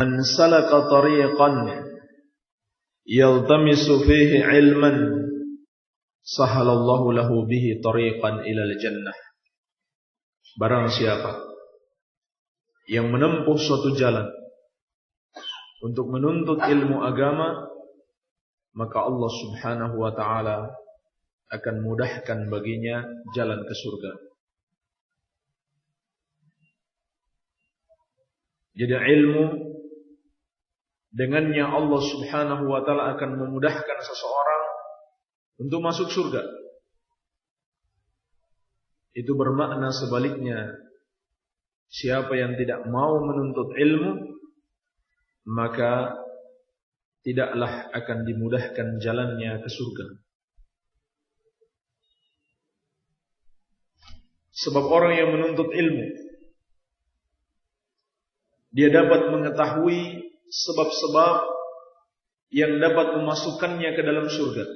Man salaka tariqan yaltamisu fihi ilman sahalallahu lahu bihi tariqan ilal jannah. Barang siapa yang menempuh suatu jalan untuk menuntut ilmu agama, maka Allah Subhanahu wa ta'ala akan mudahkan baginya jalan ke surga. Jadi ilmu dengannya Allah Subhanahu wa ta'ala akan memudahkan seseorang untuk masuk surga. Itu bermakna sebaliknya, siapa yang tidak mau menuntut ilmu, maka tidaklah akan dimudahkan jalannya ke surga. Sebab orang yang menuntut ilmu, dia dapat mengetahui sebab-sebab yang dapat memasukkannya ke dalam surga.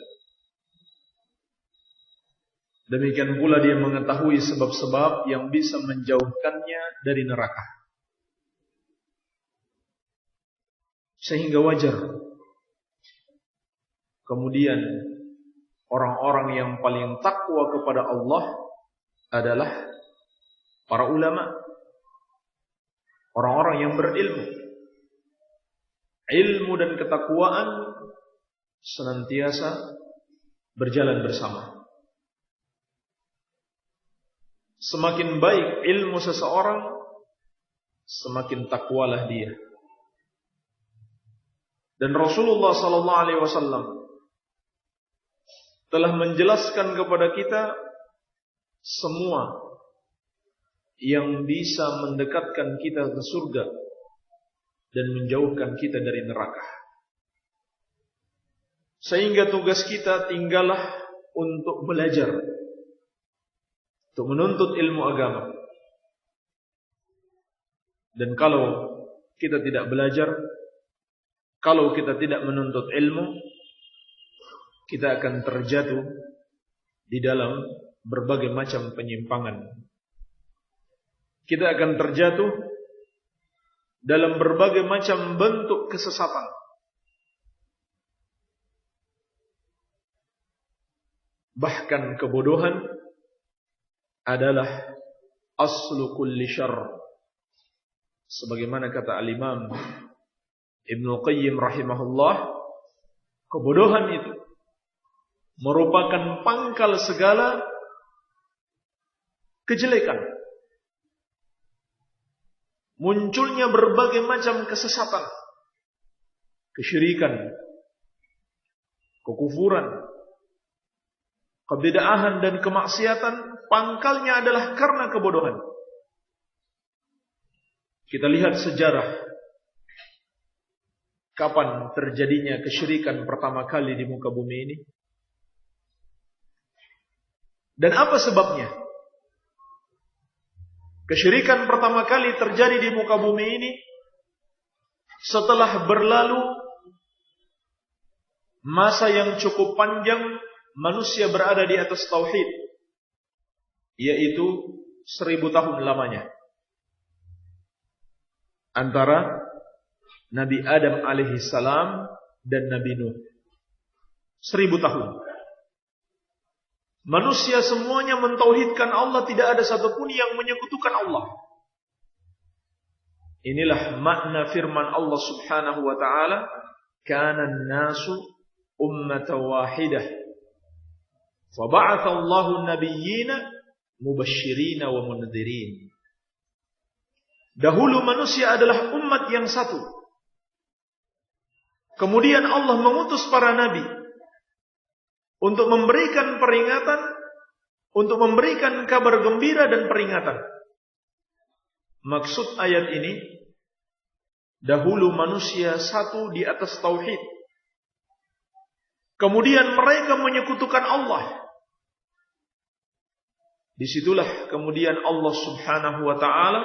Demikian pula dia mengetahui sebab-sebab yang bisa menjauhkannya dari neraka. Sehingga wajar kemudian orang-orang yang paling takwa kepada Allah adalah para ulama, orang-orang yang berilmu. Ilmu dan ketakwaan senantiasa berjalan bersama. Semakin baik ilmu seseorang, semakin takwalah dia. Dan Rasulullah sallallahu alaihi wasallam telah menjelaskan kepada kita semua yang bisa mendekatkan kita ke surga dan menjauhkan kita dari neraka. Sehingga tugas kita tinggallah untuk belajar, untuk menuntut ilmu agama. Dan kalau kita tidak belajar, kalau kita tidak menuntut ilmu, kita akan terjatuh di dalam berbagai macam penyimpangan. Kita akan terjatuh dalam berbagai macam bentuk kesesatan. Bahkan kebodohan adalah aslu kulli syarr. Sebagaimana kata al-Imam Ibnu Qayyim rahimahullah, kebodohan itu merupakan pangkal segala kejelekan. Munculnya berbagai macam kesesatan, kesyirikan, kekufuran, kebid'ahan dan kemaksiatan, pangkalnya adalah karena kebodohan. Kita lihat sejarah kapan terjadinya kesyirikan pertama kali di muka bumi ini, dan apa sebabnya. Kesyirikan pertama kali terjadi di muka bumi ini setelah berlalu masa yang cukup panjang manusia berada di atas tauhid, yaitu 1000 tahun lamanya, antara Nabi Adam alaihi salam dan Nabi Nuh. 1000 tahun. Manusia semuanya mentauhidkan Allah, tidak ada satupun yang menyekutukan Allah. Inilah makna firman Allah Subhanahu wa ta'ala, kana an-nasu ummatan wahidah faba'atha Allahu an-nabiyyina mubashshirina wa mundzirin. Dahulu manusia adalah umat yang satu. Kemudian Allah mengutus para nabi untuk memberikan peringatan, untuk memberikan kabar gembira dan peringatan. Maksud ayat ini, dahulu manusia satu di atas tauhid. Kemudian mereka menyekutukan Allah. Disitulah kemudian Allah Subhanahu wa ta'ala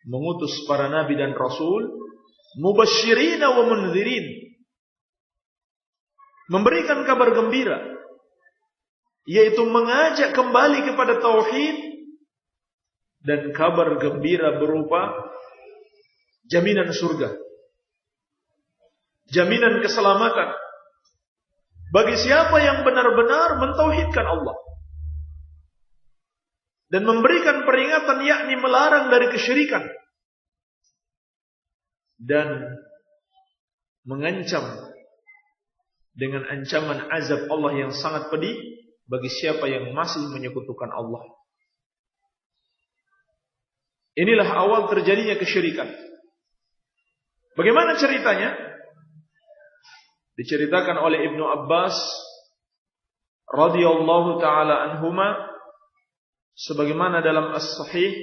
mengutus para nabi dan rasul, mubashshirina wa mundzirin, memberikan kabar gembira, yaitu mengajak kembali kepada tauhid, dan kabar gembira berupa jaminan surga jaminan keselamatan bagi siapa yang benar-benar mentauhidkan Allah dan memberikan peringatan, yakni melarang dari kesyirikan dan mengancam dengan ancaman azab Allah yang sangat pedih bagi siapa yang masih menyekutukan Allah. Inilah awal terjadinya kesyirikan. Bagaimana ceritanya? Diceritakan oleh Ibnu Abbas radhiyallahu taala anhuma sebagaimana dalam As-Sahih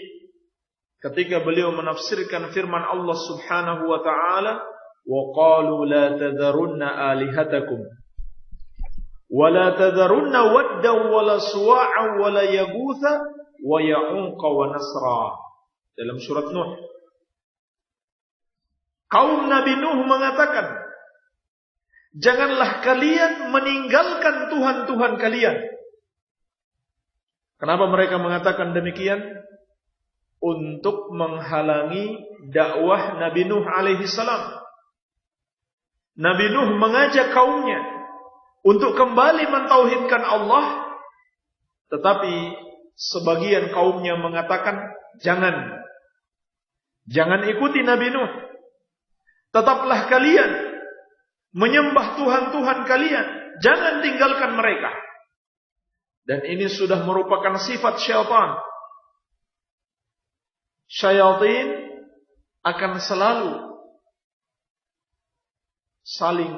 ketika beliau menafsirkan firman Allah Subhanahu wa taala, wa qalu la tadharunna alihatakum wa la tadharunna waddan wa la suwa'an wa la yaghutha wa ya'uqa wa nasra. Dalam surat Nuh, kaum Nabi Nuh mengatakan, janganlah kalian meninggalkan Tuhan-Tuhan kalian. Kenapa mereka mengatakan demikian? Untuk menghalangi dakwah Nabi Nuh alaihi salam. Nabi Nuh mengajak kaumnya untuk kembali mentauhidkan Allah, tetapi sebagian kaumnya mengatakan, Jangan ikuti Nabi Nuh. Tetaplah kalian menyembah Tuhan-Tuhan kalian. Jangan tinggalkan mereka. Dan ini sudah merupakan sifat syaitan. Syaitan akan selalu saling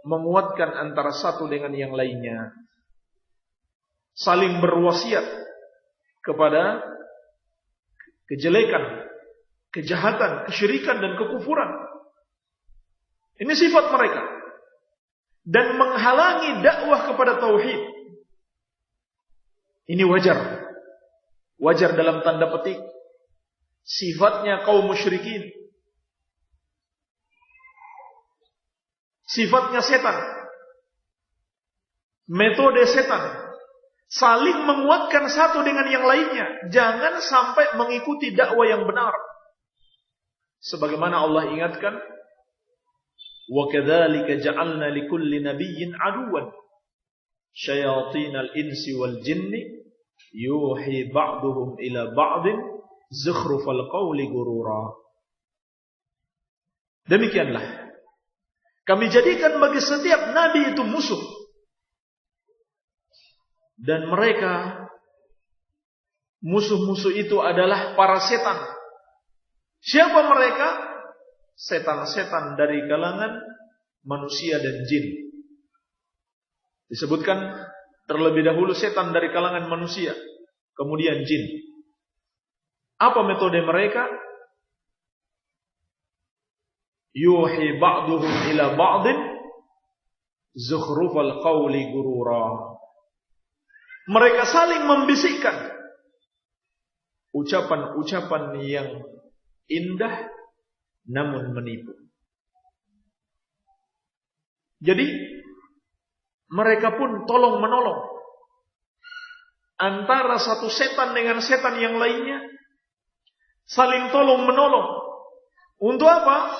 menguatkan antara satu dengan yang lainnya. Saling berwasiat kepada kejelekan, kejahatan, kesyirikan dan kekufuran. Ini sifat mereka. Dan menghalangi dakwah kepada tauhid. Ini wajar. Wajar dalam tanda petik. Sifatnya kaum musyrikin. Sifatnya setan. Metode setan. Saling menguatkan satu dengan yang lainnya. Jangan sampai mengikuti dakwah yang benar. Sebagaimana Allah ingatkan, wa kadzalika ja'alna likulli nabiyyin aduwan syayatinal insi wal jinni yuhi ba'duhum ila ba'din zukhrufal qawli gurura. Demikianlah kami jadikan bagi setiap nabi itu musuh. Dan mereka, musuh-musuh itu adalah para setan. Siapa mereka? Setan-setan dari kalangan manusia dan jin. Disebutkan terlebih dahulu setan dari kalangan manusia, kemudian jin. Apa metode mereka? Yuhi ba'duhum ila ba'din zukhrufal qawli gurura. Mereka saling membisikkan ucapan-ucapan yang indah namun menipu. Jadi mereka pun tolong menolong antara satu setan dengan setan yang lainnya, saling tolong menolong. Untuk apa?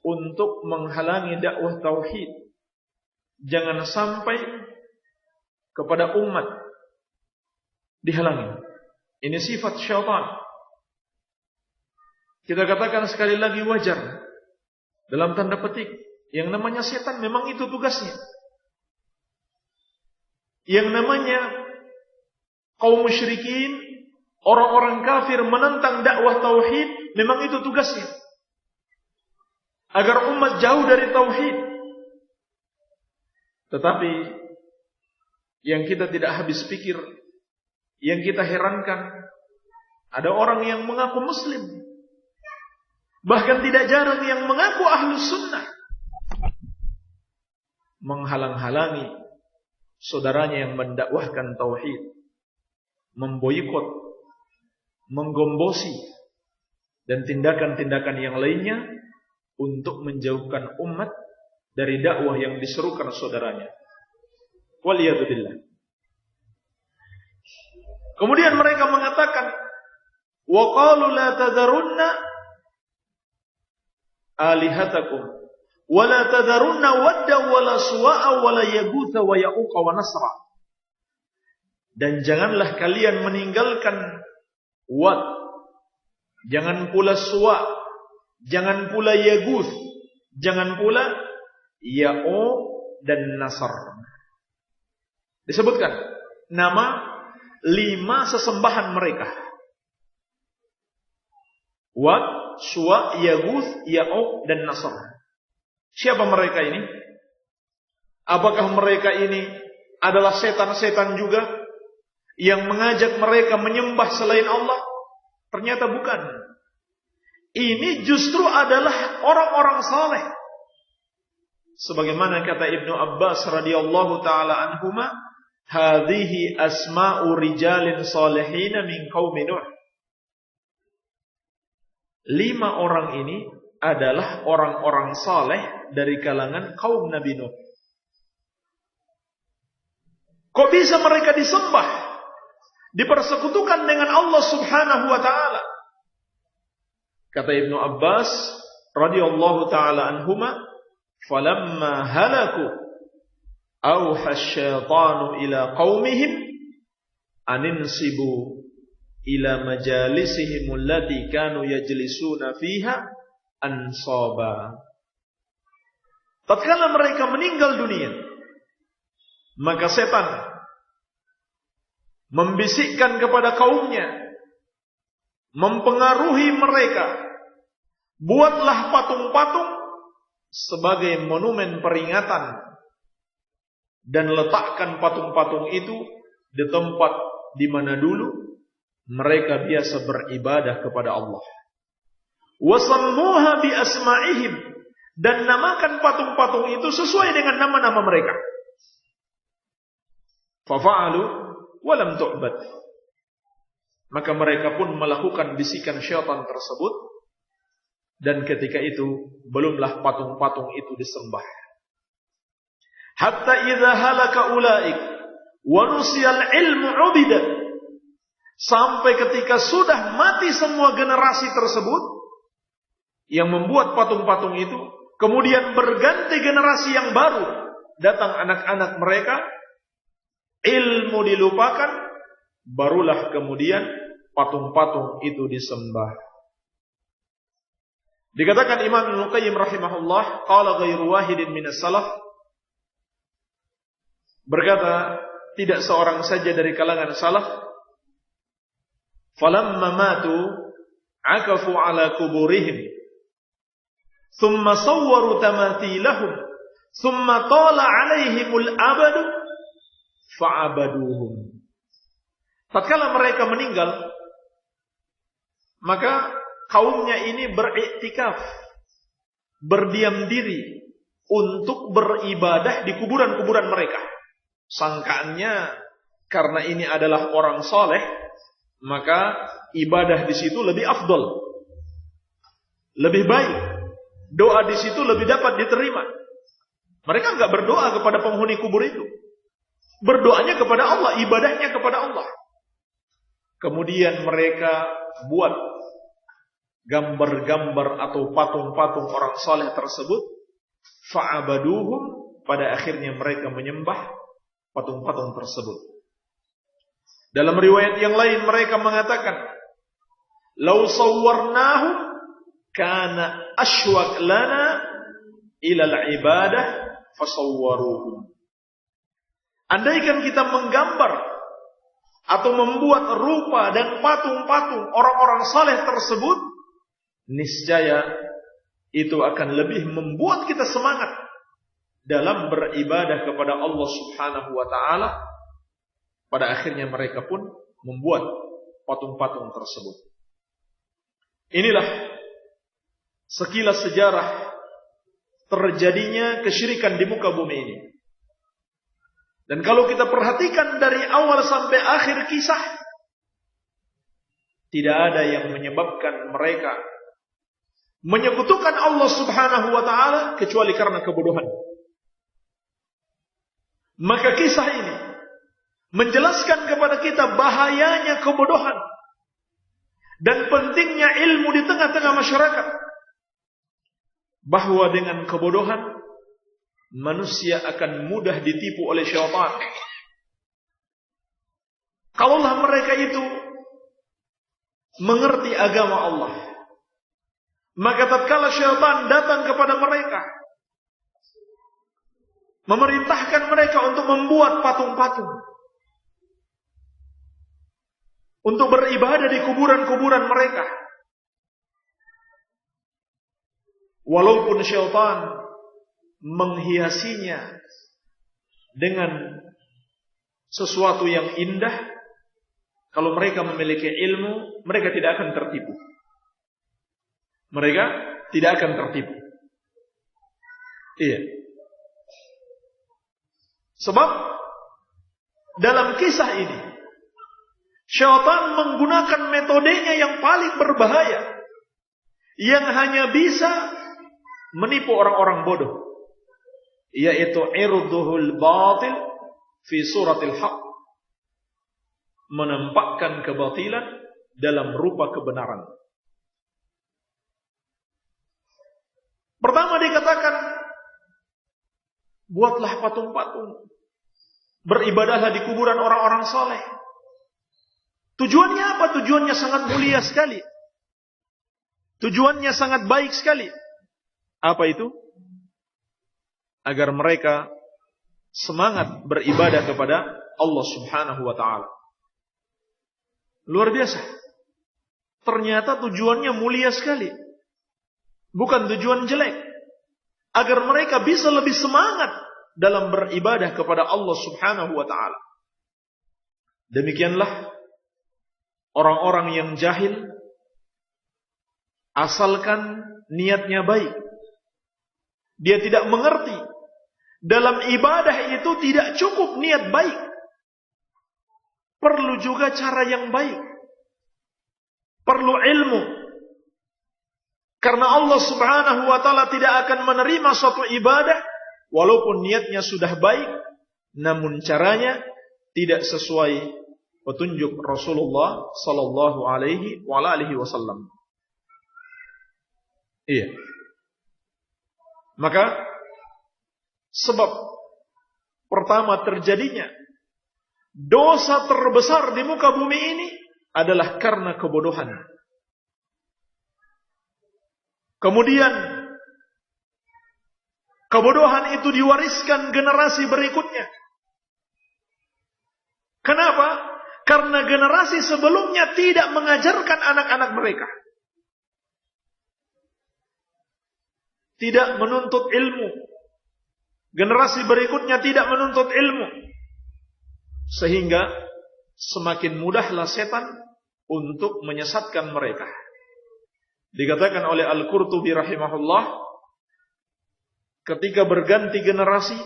Untuk menghalangi dakwah tauhid. Jangan sampai kepada umat dihalangi. Ini sifat syaitan. Kita katakan sekali lagi wajar. Dalam tanda petik. Yang namanya setan memang itu tugasnya. Yang namanya kaum musyrikin, orang-orang kafir menentang dakwah tauhid, memang itu tugasnya. Agar umat jauh dari tauhid. Tetapi yang kita tidak habis pikir, yang kita herankan, ada orang yang mengaku muslim, bahkan tidak jarang yang mengaku ahlus sunnah, menghalang-halangi saudaranya yang mendakwahkan tauhid, memboikot, menggombosi, dan tindakan-tindakan yang lainnya untuk menjauhkan umat dari dakwah yang diserukan saudaranya. Waliyadzubillah. Kemudian mereka mengatakan, wa qalu la tadharunna alihatakum wala tadharunna wadda wala suwa'a wala yaghutha wa ya'uqa wa nasra. Dan janganlah kalian meninggalkan Wad, jangan pula Suwa, jangan pula Yaguth, jangan pula Ya'uq dan Nasr. Disebutkan nama 5 sesembahan mereka. Wad, Suwa, Yaguth, Ya'uq dan Nasr. Siapa mereka ini? Apakah mereka ini adalah setan-setan juga yang mengajak mereka menyembah selain Allah? Ternyata bukan. Ini justru adalah orang-orang saleh. Sebagaimana kata Ibnu Abbas radhiyallahu taala anhuma, hadhihi asma'u rijalin salihin min qaumi Nuh. 5 orang ini adalah orang-orang saleh dari kalangan kaum Nabi Nuh. Kok bisa mereka disembah, dipersekutukan dengan Allah Subhanahu wa taala? Kata Ibnu Abbas radhiyallahu taala anhuma, falamma halaku auha asyaitanu ila qaumihim aninsibu ila majalisihim allati kanu yajlisuna fiha ansaba. Tatkala mereka meninggal dunia, maka setan membisikkan kepada kaumnya, mempengaruhi mereka, buatlah patung-patung sebagai monumen peringatan dan letakkan patung-patung itu di tempat di mana dulu mereka biasa beribadah kepada Allah. Wasammuha bi asma'ihim, dan namakan patung-patung itu sesuai dengan nama-nama mereka. Fafa'alu walam tu'bad, maka mereka pun melakukan bisikan syaitan tersebut, dan ketika itu belumlah patung-patung itu disembah. Hatta idza halaka ulaik wa nusiyal ilmu ubida, sampai ketika sudah mati semua generasi tersebut yang membuat patung-patung itu, kemudian berganti generasi yang baru, datang anak-anak mereka, ilmu dilupakan, barulah kemudian patung-patung itu disembah. Dikatakan Imam Ibnu Qayyim rahimahullah, qala ghairu wahidin minas salaf, berkata tidak seorang saja dari kalangan salaf, falamma matu akafu ala kuburihim thumma sawwaru tamathilahum thumma tala alaihimul abadu fa'abaduhum. Tatkala mereka meninggal, maka kaumnya ini beriktikaf, berdiam diri untuk beribadah di kuburan-kuburan mereka. Sangkaannya karena ini adalah orang soleh, maka ibadah di situ lebih afdol, lebih baik. Doa di situ lebih dapat diterima. Mereka enggak berdoa kepada penghuni kubur itu. Berdoanya kepada Allah, ibadahnya kepada Allah. Kemudian mereka buat gambar-gambar atau patung-patung orang saleh tersebut, fa'abaduhum, pada akhirnya mereka menyembah patung-patung tersebut. Dalam riwayat yang lain mereka mengatakan, "Lau sawwarnahum kana ashwaq lana ila al-ibadah fasawwaruhum." Andaikan kita menggambar atau membuat rupa dan patung-patung orang-orang saleh tersebut, niscaya itu akan lebih membuat kita semangat dalam beribadah kepada Allah Subhanahu wa taala. Pada akhirnya mereka pun membuat patung-patung tersebut. Inilah sekilas sejarah terjadinya kesyirikan di muka bumi ini. Dan kalau kita perhatikan dari awal sampai akhir kisah, tidak ada yang menyebabkan mereka menyekutukan Allah Subhanahu wa taala kecuali karena kebodohan. Maka kisah ini menjelaskan kepada kita bahayanya kebodohan dan pentingnya ilmu di tengah-tengah masyarakat. bahwa dengan kebodohan manusia akan mudah ditipu oleh syaitan. Kalaulah mereka itu mengerti agama Allah, maka tatkala syaitan datang kepada mereka, memerintahkan mereka untuk membuat patung-patung, untuk beribadah di kuburan-kuburan mereka, walaupun syaitan menghiasinya dengan sesuatu yang indah, kalau mereka memiliki ilmu, mereka tidak akan tertipu. Mereka tidak akan tertipu. Iya. Sebab dalam kisah ini, syaitan menggunakan metodenya yang paling berbahaya, yang hanya bisa menipu orang-orang bodoh, yaitu irduhul batil fi suratil haq, menampakkan kebatilan dalam rupa kebenaran. Pertama dikatakan, buatlah patung-patung, beribadahlah di kuburan orang-orang saleh. Tujuannya apa? Tujuannya sangat mulia sekali. Tujuannya sangat baik sekali. Apa itu? Agar mereka semangat beribadah kepada Allah Subhanahu wa ta'ala. Luar biasa. Ternyata tujuannya mulia sekali. Bukan tujuan jelek. Agar mereka bisa lebih semangat dalam beribadah kepada Allah Subhanahu wa ta'ala. Demikianlah orang-orang yang jahil, asalkan niatnya baik, dia tidak mengerti dalam ibadah itu tidak cukup niat baik, perlu juga cara yang baik, perlu ilmu. Karena Allah Subhanahu wa ta'ala tidak akan menerima suatu ibadah walaupun niatnya sudah baik, namun caranya tidak sesuai petunjuk Rasulullah sallallahu alaihi wasallam. Iya. Maka sebab pertama terjadinya dosa terbesar di muka bumi ini adalah karena kebodohan. Kemudian kebodohan itu diwariskan generasi berikutnya. Kenapa? Karena generasi sebelumnya tidak mengajarkan anak-anak mereka, tidak menuntut ilmu. Generasi berikutnya tidak menuntut ilmu, sehingga semakin mudahlah setan untuk menyesatkan mereka. Dikatakan oleh Al-Qurtubi rahimahullah, ketika berganti generasi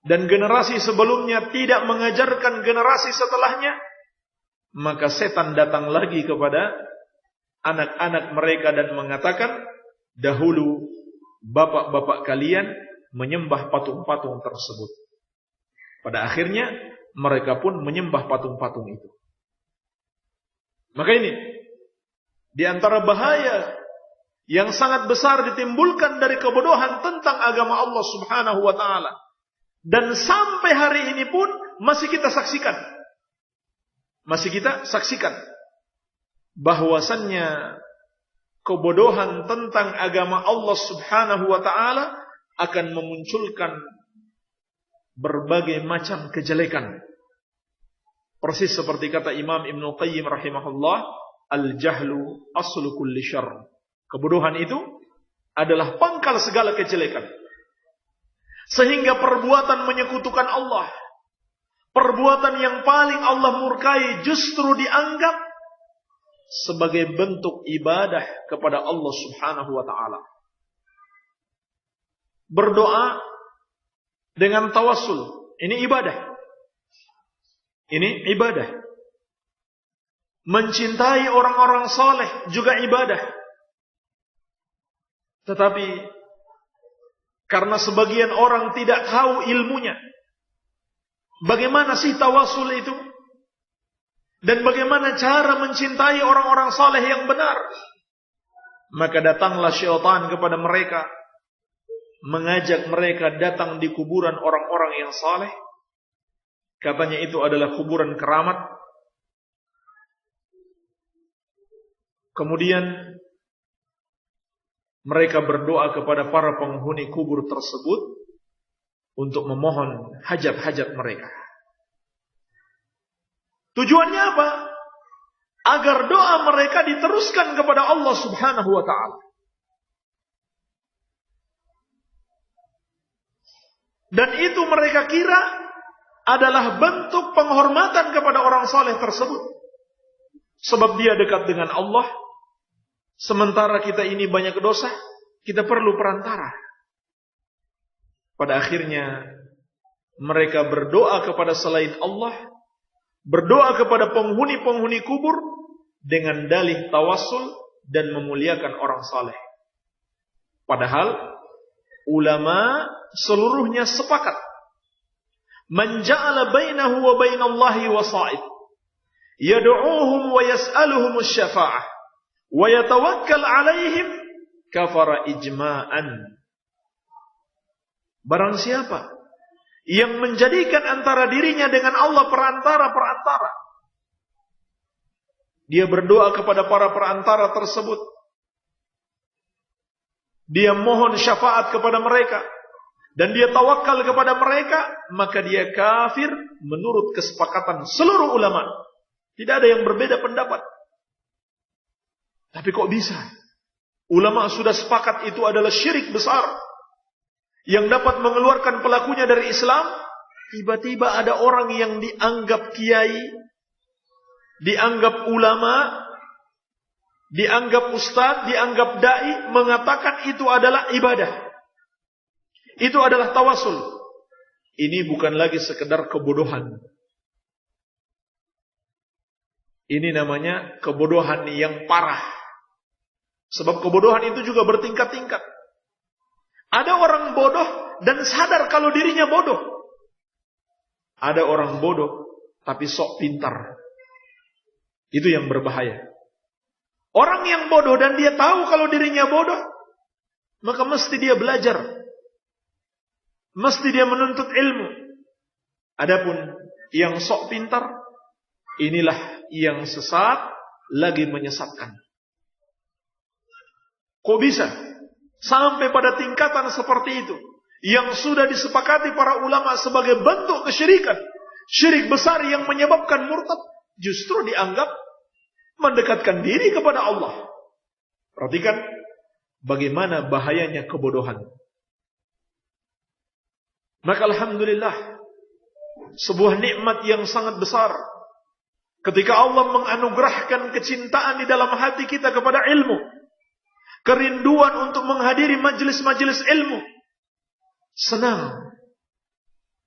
dan generasi sebelumnya tidak mengajarkan generasi setelahnya, maka setan datang lagi kepada anak-anak mereka dan mengatakan, dahulu bapak-bapak kalian menyembah patung-patung tersebut. Pada akhirnya mereka pun menyembah patung-patung itu. Maka ini di antara bahaya yang sangat besar ditimbulkan dari kebodohan tentang agama Allah Subhanahu wa ta'ala. Dan sampai hari ini pun masih kita saksikan. Masih kita saksikan bahwasannya kebodohan tentang agama Allah Subhanahu wa ta'ala akan memunculkan berbagai macam kejelekan. Persis seperti kata Imam Ibnu Qayyim rahimahullah, al-jahlu aslu kulli syarr. Kebodohan itu adalah pangkal segala kejelekan. Sehingga perbuatan menyekutukan Allah, perbuatan yang paling Allah murkai, justru dianggap sebagai bentuk ibadah kepada Allah Subhanahu wa ta'ala. Berdoa dengan tawassul, ini ibadah. Ini ibadah. Mencintai orang-orang saleh juga ibadah. Tetapi karena sebagian orang tidak tahu ilmunya, bagaimana sih tawassul itu? Dan bagaimana cara mencintai orang-orang saleh yang benar? Maka datanglah syaitan kepada mereka, mengajak mereka datang di kuburan orang-orang yang saleh. Katanya itu adalah kuburan keramat. Kemudian mereka berdoa kepada para penghuni kubur tersebut untuk memohon hajat-hajat mereka. Tujuannya apa? Agar doa mereka diteruskan kepada Allah Subhanahu wa ta'ala. Dan itu mereka kira adalah bentuk penghormatan kepada orang saleh tersebut. Sebab dia dekat dengan Allah. Sementara kita ini banyak dosa, kita perlu perantara. Pada akhirnya mereka berdoa kepada selain Allah, berdoa kepada penghuni-penghuni kubur dengan dalih tawassul dan memuliakan orang saleh. Padahal ulama seluruhnya sepakat, man ja'ala bainahu wa bainallahi wasa'id yad'uuhum wa yas'aluhum asy-syafa'ah wa yatawakkal 'alaihim kafara ijma'an. Barang siapa yang menjadikan antara dirinya dengan Allah perantara-perantara, dia berdoa kepada para perantara tersebut, dia mohon syafaat kepada mereka, dan dia tawakal kepada mereka, maka dia kafir menurut kesepakatan seluruh ulama. Tidak ada yang berbeda pendapat. Tapi kok bisa? Ulama sudah sepakat itu adalah syirik besar yang dapat mengeluarkan pelakunya dari Islam. Tiba-tiba ada orang yang dianggap kiai, dianggap ulama, dianggap ustadz, dianggap dai, mengatakan itu adalah ibadah, itu adalah tawasul. Ini bukan lagi sekedar kebodohan. Ini namanya kebodohan yang parah. Sebab kebodohan itu juga bertingkat-tingkat. Ada orang bodoh dan sadar kalau dirinya bodoh. Ada orang bodoh tapi sok pintar. Itu yang berbahaya. Orang yang bodoh dan dia tahu kalau dirinya bodoh, maka mesti dia belajar. Mesti dia menuntut ilmu. Adapun yang sok pintar, inilah yang sesat lagi menyesatkan. Kok bisa sampai pada tingkatan seperti itu yang sudah disepakati para ulama sebagai bentuk kesyirikan, syirik besar yang menyebabkan murtad, justru dianggap mendekatkan diri kepada Allah. Perhatikan bagaimana bahayanya kebodohan. Maka alhamdulillah, sebuah nikmat yang sangat besar ketika Allah menganugerahkan kecintaan di dalam hati kita kepada ilmu, kerinduan untuk menghadiri majelis-majelis ilmu, senang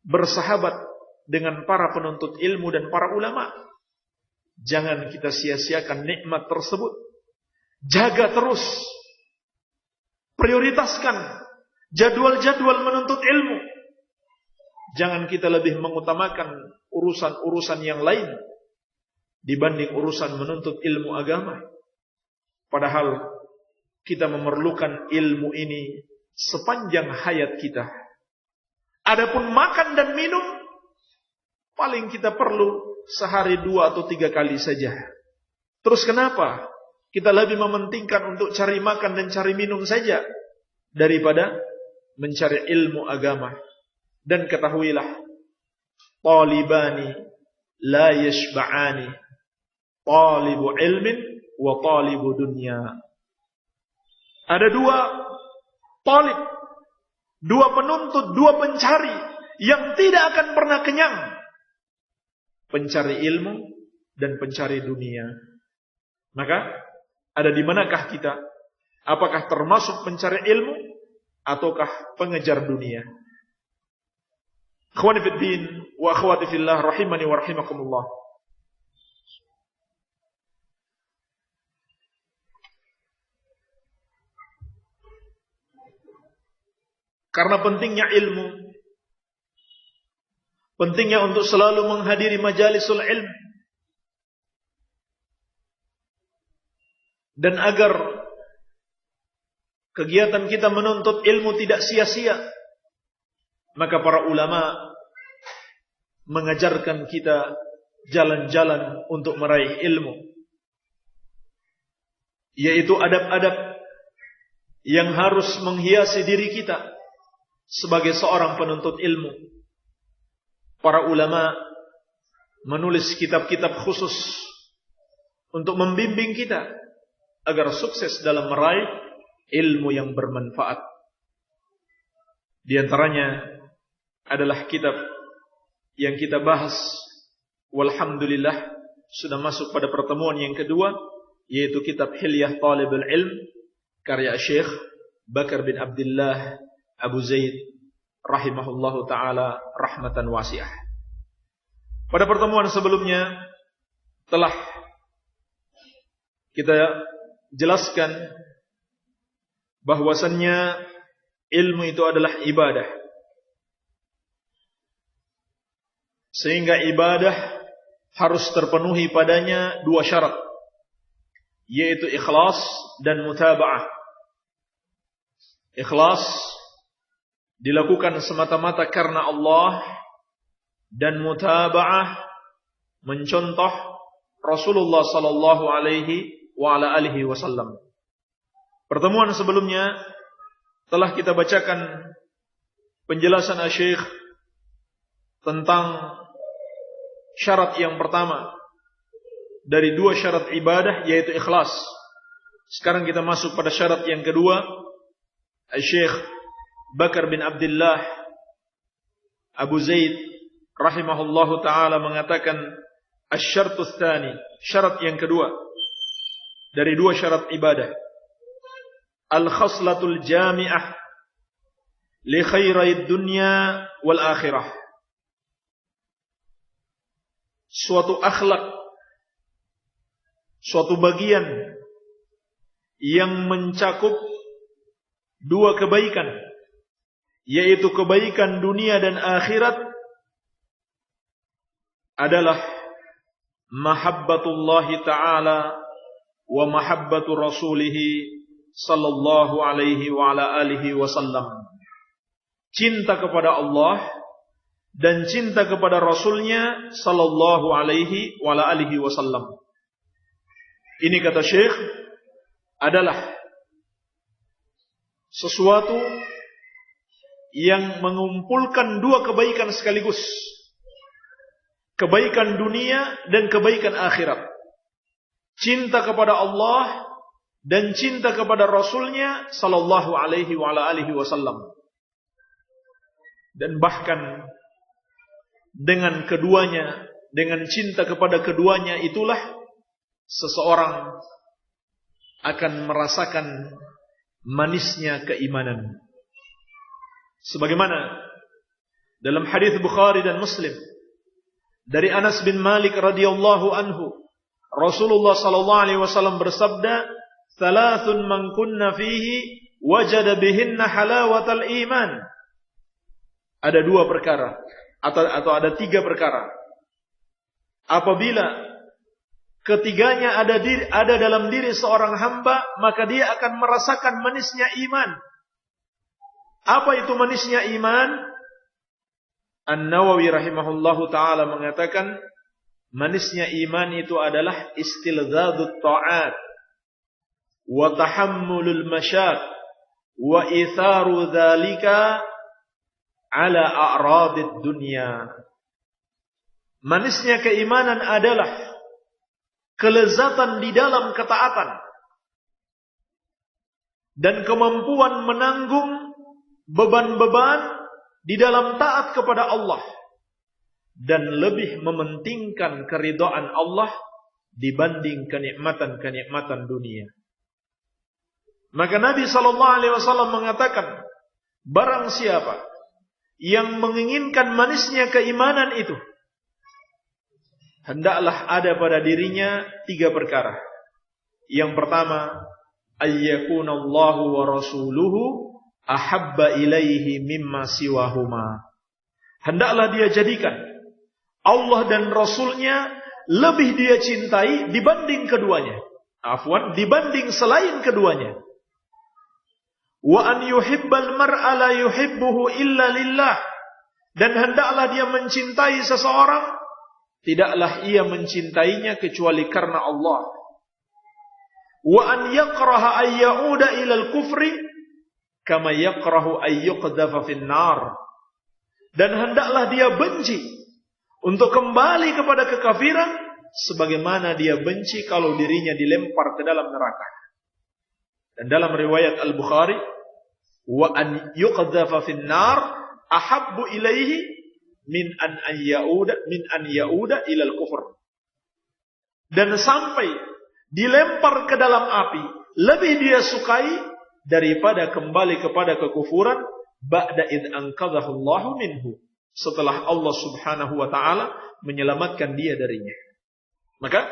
bersahabat dengan para penuntut ilmu dan para ulama. Jangan kita sia-siakan nikmat tersebut. Jaga terus, prioritaskan jadwal-jadwal menuntut ilmu. Jangan kita lebih mengutamakan urusan-urusan yang lain dibanding urusan menuntut ilmu agama. Padahal kita memerlukan ilmu ini sepanjang hayat kita. Adapun makan dan minum, paling kita perlu sehari 2 atau 3 kali saja. Terus kenapa kita lebih mementingkan untuk cari makan dan cari minum saja daripada mencari ilmu agama? Dan ketahuilah, talibani la yashba'ani, talibu ilmin wa talibu dunya. Ada 2 talib, 2 penuntut, 2 pencari yang tidak akan pernah kenyang. Pencari ilmu dan pencari dunia. Maka ada di manakah kita? Apakah termasuk pencari ilmu ataukah pengejar dunia? Akhwani fid din wa akhwati fillah rahimani wa rahimakumullah. Karena pentingnya ilmu, pentingnya untuk selalu menghadiri majalisul ilm, dan agar kegiatan kita menuntut ilmu tidak sia-sia. Maka para ulama mengajarkan kita jalan-jalan untuk meraih ilmu, yaitu adab-adab yang harus menghiasi diri kita sebagai seorang penuntut ilmu. Para ulama menulis kitab-kitab khusus untuk membimbing kita agar sukses dalam meraih ilmu yang bermanfaat. Di antaranya adalah kitab yang kita bahas, walhamdulillah sudah masuk pada pertemuan yang kedua, yaitu kitab Hilyah Talibul Ilm karya Syekh Bakar bin Abdullah Abu Zaid rahimahullahu taala rahmatan wasi'ah. Pada pertemuan sebelumnya telah kita jelaskan bahwasannya ilmu itu adalah ibadah. Sehingga ibadah harus terpenuhi padanya dua syarat, yaitu ikhlas dan mutaba'ah. Ikhlas dilakukan semata-mata karena Allah, dan mutaba'ah mencontoh Rasulullah sallallahu alaihi wa ala alihi wasallam. Pertemuan sebelumnya telah kita bacakan penjelasan Syekh tentang syarat yang pertama dari dua syarat ibadah, yaitu ikhlas. Sekarang kita masuk pada syarat yang kedua. Syekh Bakar bin Abdullah Abu Zaid rahimahullahu ta'ala mengatakan asy-syartus tsani, syarat yang kedua dari dua syarat ibadah, al-khaslatul jami'ah li khairid dunya wal akhirah. Suatu akhlak, suatu bagian yang mencakup dua kebaikan, yaitu kebaikan dunia dan akhirat, adalah mahabbatullahi ta'ala wa mahabbatu rasulihi sallallahu alaihi wa ala alihi wasallam. Cinta kepada Allah dan cinta kepada Rasulnya sallallahu alaihi wa ala alihi wasallam. Ini kata Syekh adalah sesuatu yang mengumpulkan dua kebaikan sekaligus, kebaikan dunia dan kebaikan akhirat. Cinta kepada Allah dan cinta kepada Rasulnya sallallahu alaihi wa ala alihi wasallam. Dan bahkan dengan keduanya, dengan cinta kepada keduanya itulah seseorang akan merasakan manisnya keimanan. Sebagaimana dalam hadis Bukhari dan Muslim dari Anas bin Malik radhiyallahu anhu, Rasulullah sallallahu alaihi wasallam bersabda, "Thalathun man kunna fihi wajada bihinna halawatal iman." Ada dua perkara atau ada tiga perkara. Apabila ketiganya ada dalam diri seorang hamba, maka dia akan merasakan manisnya iman. Apa itu manisnya iman? An-Nawawi rahimahullahu ta'ala mengatakan, manisnya iman itu adalah istilzadut ta'at wa tahammulul masyaq wa itharu dzalika ala a'radid dunya. Manisnya keimanan adalah kelezatan di dalam ketaatan dan kemampuan menanggung beban-beban di dalam taat kepada Allah, dan lebih mementingkan keridhaan Allah dibanding kenikmatan-kenikmatan dunia. Maka Nabi SAW mengatakan, barang siapa yang menginginkan manisnya keimanan itu, hendaklah ada pada dirinya tiga perkara. Yang pertama, ayyakunallahu wa rasuluhu ahabba ilaihi mimma siwahuma. Hendaklah dia jadikan Allah dan Rasulnya lebih dia cintai dibanding keduanya. Dibanding selain keduanya. Wa an yuhibbal mar'a la yuhibbuhu illa lillah. Dan hendaklah dia mencintai seseorang, tidaklah ia mencintainya kecuali karena Allah. Wa an yakraha ay ya'uda ilal kufri kama yakrahu ay yuqdhafa fin nar. Dan hendaklah dia benci untuk kembali kepada kekafiran sebagaimana dia benci kalau dirinya dilempar ke dalam neraka. Dan dalam riwayat Al-Bukhari, wa an yuqdhafa fin nar ahabbu ilaihi min an yauda ilal kufur. Dan sampai dilempar ke dalam api lebih dia sukai daripada kembali kepada kekufuran ba'da id anqadhahu Allahu minhu, setelah Allah Subhanahu wa taala menyelamatkan dia darinya. Maka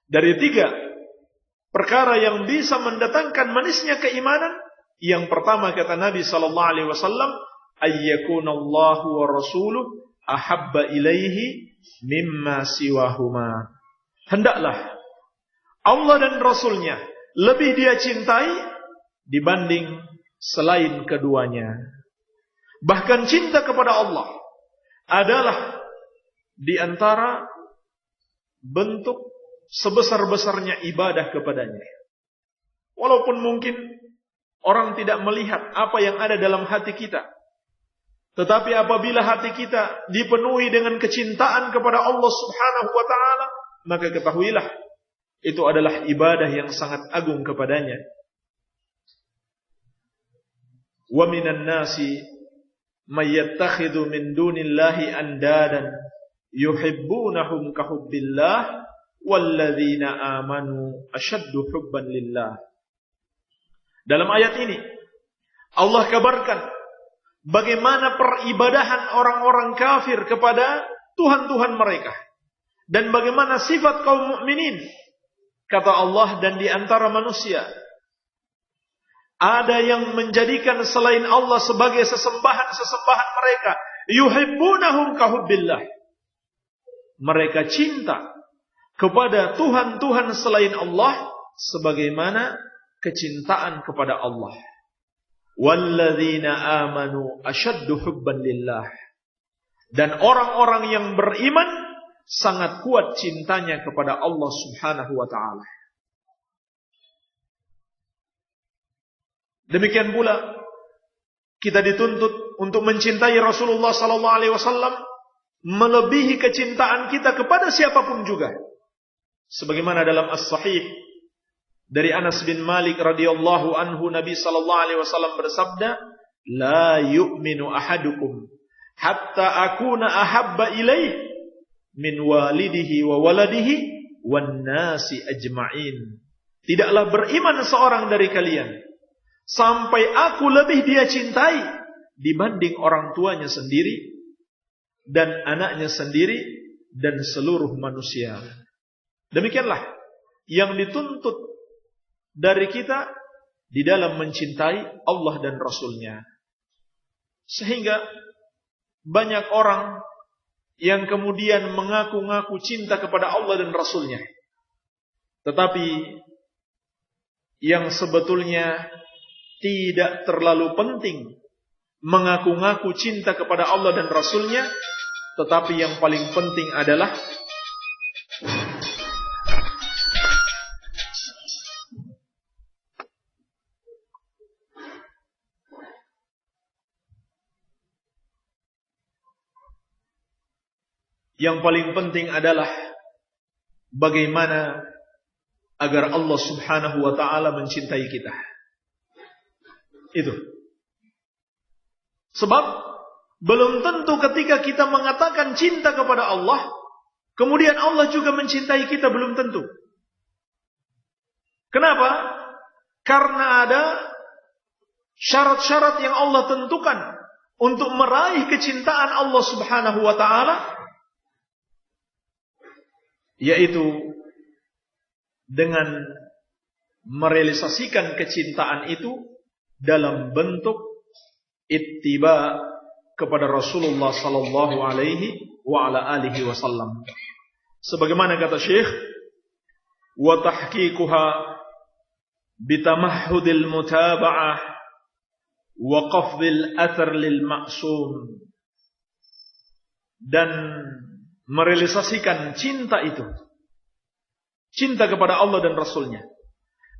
dari 3 perkara yang bisa mendatangkan manisnya keimanan, yang pertama kata Nabi sallallahu alaihi wasallam, ayyakunallahu wa rasuluh ahabba ilaihi mimma siwahuma. Hendaklah Allah dan Rasulnya lebih dia cintai dibanding selain keduanya. Bahkan cinta kepada Allah adalah di antara bentuk sebesar-besarnya ibadah kepadanya. Walaupun mungkin orang tidak melihat apa yang ada dalam hati kita, tetapi apabila hati kita dipenuhi dengan kecintaan kepada Allah Subhanahu wa ta'ala, maka ketahuilah itu adalah ibadah yang sangat agung kepadanya. Wa minan nasi may yattakhidhu min dunillahi andadan yuhibbunahum ka hubbillah walladzina amanu asyaddu hubban lillah. Dalam ayat ini Allah kabarkan bagaimana peribadahan orang-orang kafir kepada Tuhan-Tuhan mereka, dan bagaimana sifat kaum mukminin. Kata Allah, dan di antara manusia ada yang menjadikan selain Allah sebagai sesembahan mereka. Yuhibbunahum ka hubbillah. Mereka cinta kepada Tuhan-Tuhan selain Allah sebagaimana kecintaan kepada Allah. Walladzina amanu asyaddu hubban lillah. Dan orang-orang yang beriman sangat kuat cintanya kepada Allah Subhanahu wa ta'ala. Demikian pula kita dituntut untuk mencintai Rasulullah sallallahu alaihi wasallam melebihi kecintaan kita kepada siapapun juga. Sebagaimana dalam As-Sahih dari Anas bin Malik radhiyallahu anhu, Nabi sallallahu alaihi wasallam bersabda, "La yu'minu ahadukum hatta akuna ahabba ilaihi min walidihi wa waladihi wan nasi ajma'in." Tidaklah beriman seorang dari kalian sampai aku lebih dia cintai dibanding orang tuanya sendiri dan anaknya sendiri dan seluruh manusia. Demikianlah yang dituntut dari kita di dalam mencintai Allah dan Rasulnya. Sehingga banyak orang yang kemudian mengaku-ngaku cinta kepada Allah dan Rasulnya, tetapi yang sebetulnya tidak terlalu penting mengaku-ngaku cinta kepada Allah dan Rasulnya, tetapi yang paling penting adalah bagaimana agar Allah Subhanahu wa ta'ala mencintai kita. Itu. Sebab belum tentu ketika kita mengatakan cinta kepada Allah, kemudian Allah juga mencintai kita, belum tentu. Kenapa? Karena ada syarat-syarat yang Allah tentukan untuk meraih kecintaan Allah Subhanahu wa ta'ala, yaitu dengan merealisasikan kecintaan itu dalam bentuk ittiba kepada Rasulullah sallallahu alaihi wa ala alihi wasallam. Sebagaimana kata Syekh, wa tahqiquha bitamahhudil mutaba'ah wa qafdil athar lil ma'sum, dan merealisasikan cinta itu, cinta kepada Allah dan Rasulnya,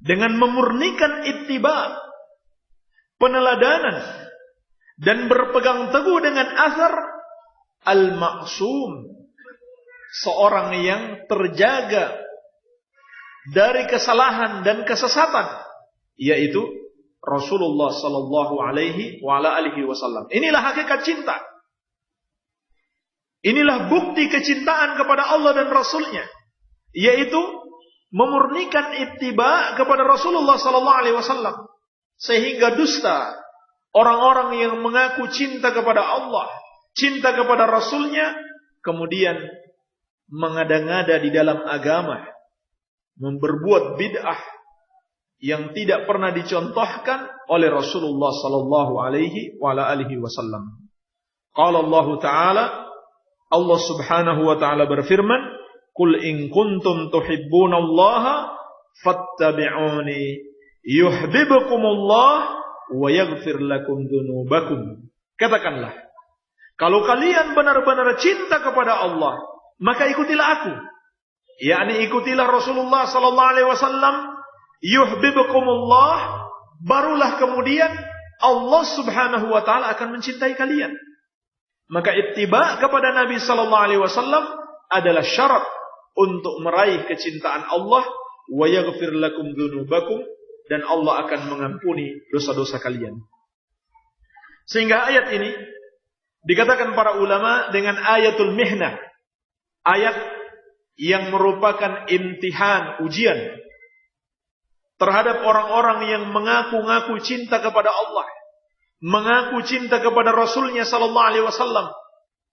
dengan memurnikan ittiba, peneladanan, dan berpegang teguh dengan athar al-ma'sum, seorang yang terjaga dari kesalahan dan kesesatan, yaitu Rasulullah sallallahu alaihi wa ala alihi wasallam. Inilah hakikat cinta. Inilah bukti kecintaan kepada Allah dan Rasulnya, yaitu memurnikan ittiba kepada Rasulullah sallallahu alaihi wasallam, sehingga dusta orang-orang yang mengaku cinta kepada Allah, cinta kepada Rasulnya, kemudian mengada-ngada di dalam agama, memperbuat bid'ah yang tidak pernah dicontohkan oleh Rasulullah sallallahu alaihi wa ala alihi wasallam. Qala Allah Ta'ala, Allah Subhanahu wa taala berfirman, "Qul in kuntum tuhibbunallaha fattabi'uni yuhibbukumullah wa yaghfir lakum dzunubakum." Katakanlah, kalau kalian benar-benar cinta kepada Allah, maka ikutilah aku. Yakni ikutilah Rasulullah sallallahu alaihi wasallam, yuhibbukumullah, barulah kemudian Allah Subhanahu wa taala akan mencintai kalian. Maka ittiba kepada Nabi sallallahu alaihi wasallam adalah syarat untuk meraih kecintaan Allah, wa yaghfir lakum dzunubakum, dan Allah akan mengampuni dosa-dosa kalian. Sehingga ayat ini dikatakan para ulama dengan ayatul mihnah, ayat yang merupakan imtihan, ujian terhadap orang-orang yang mengaku-ngaku cinta kepada Allah, mengaku cinta kepada Rasulnya sallallahu alaihi wasallam.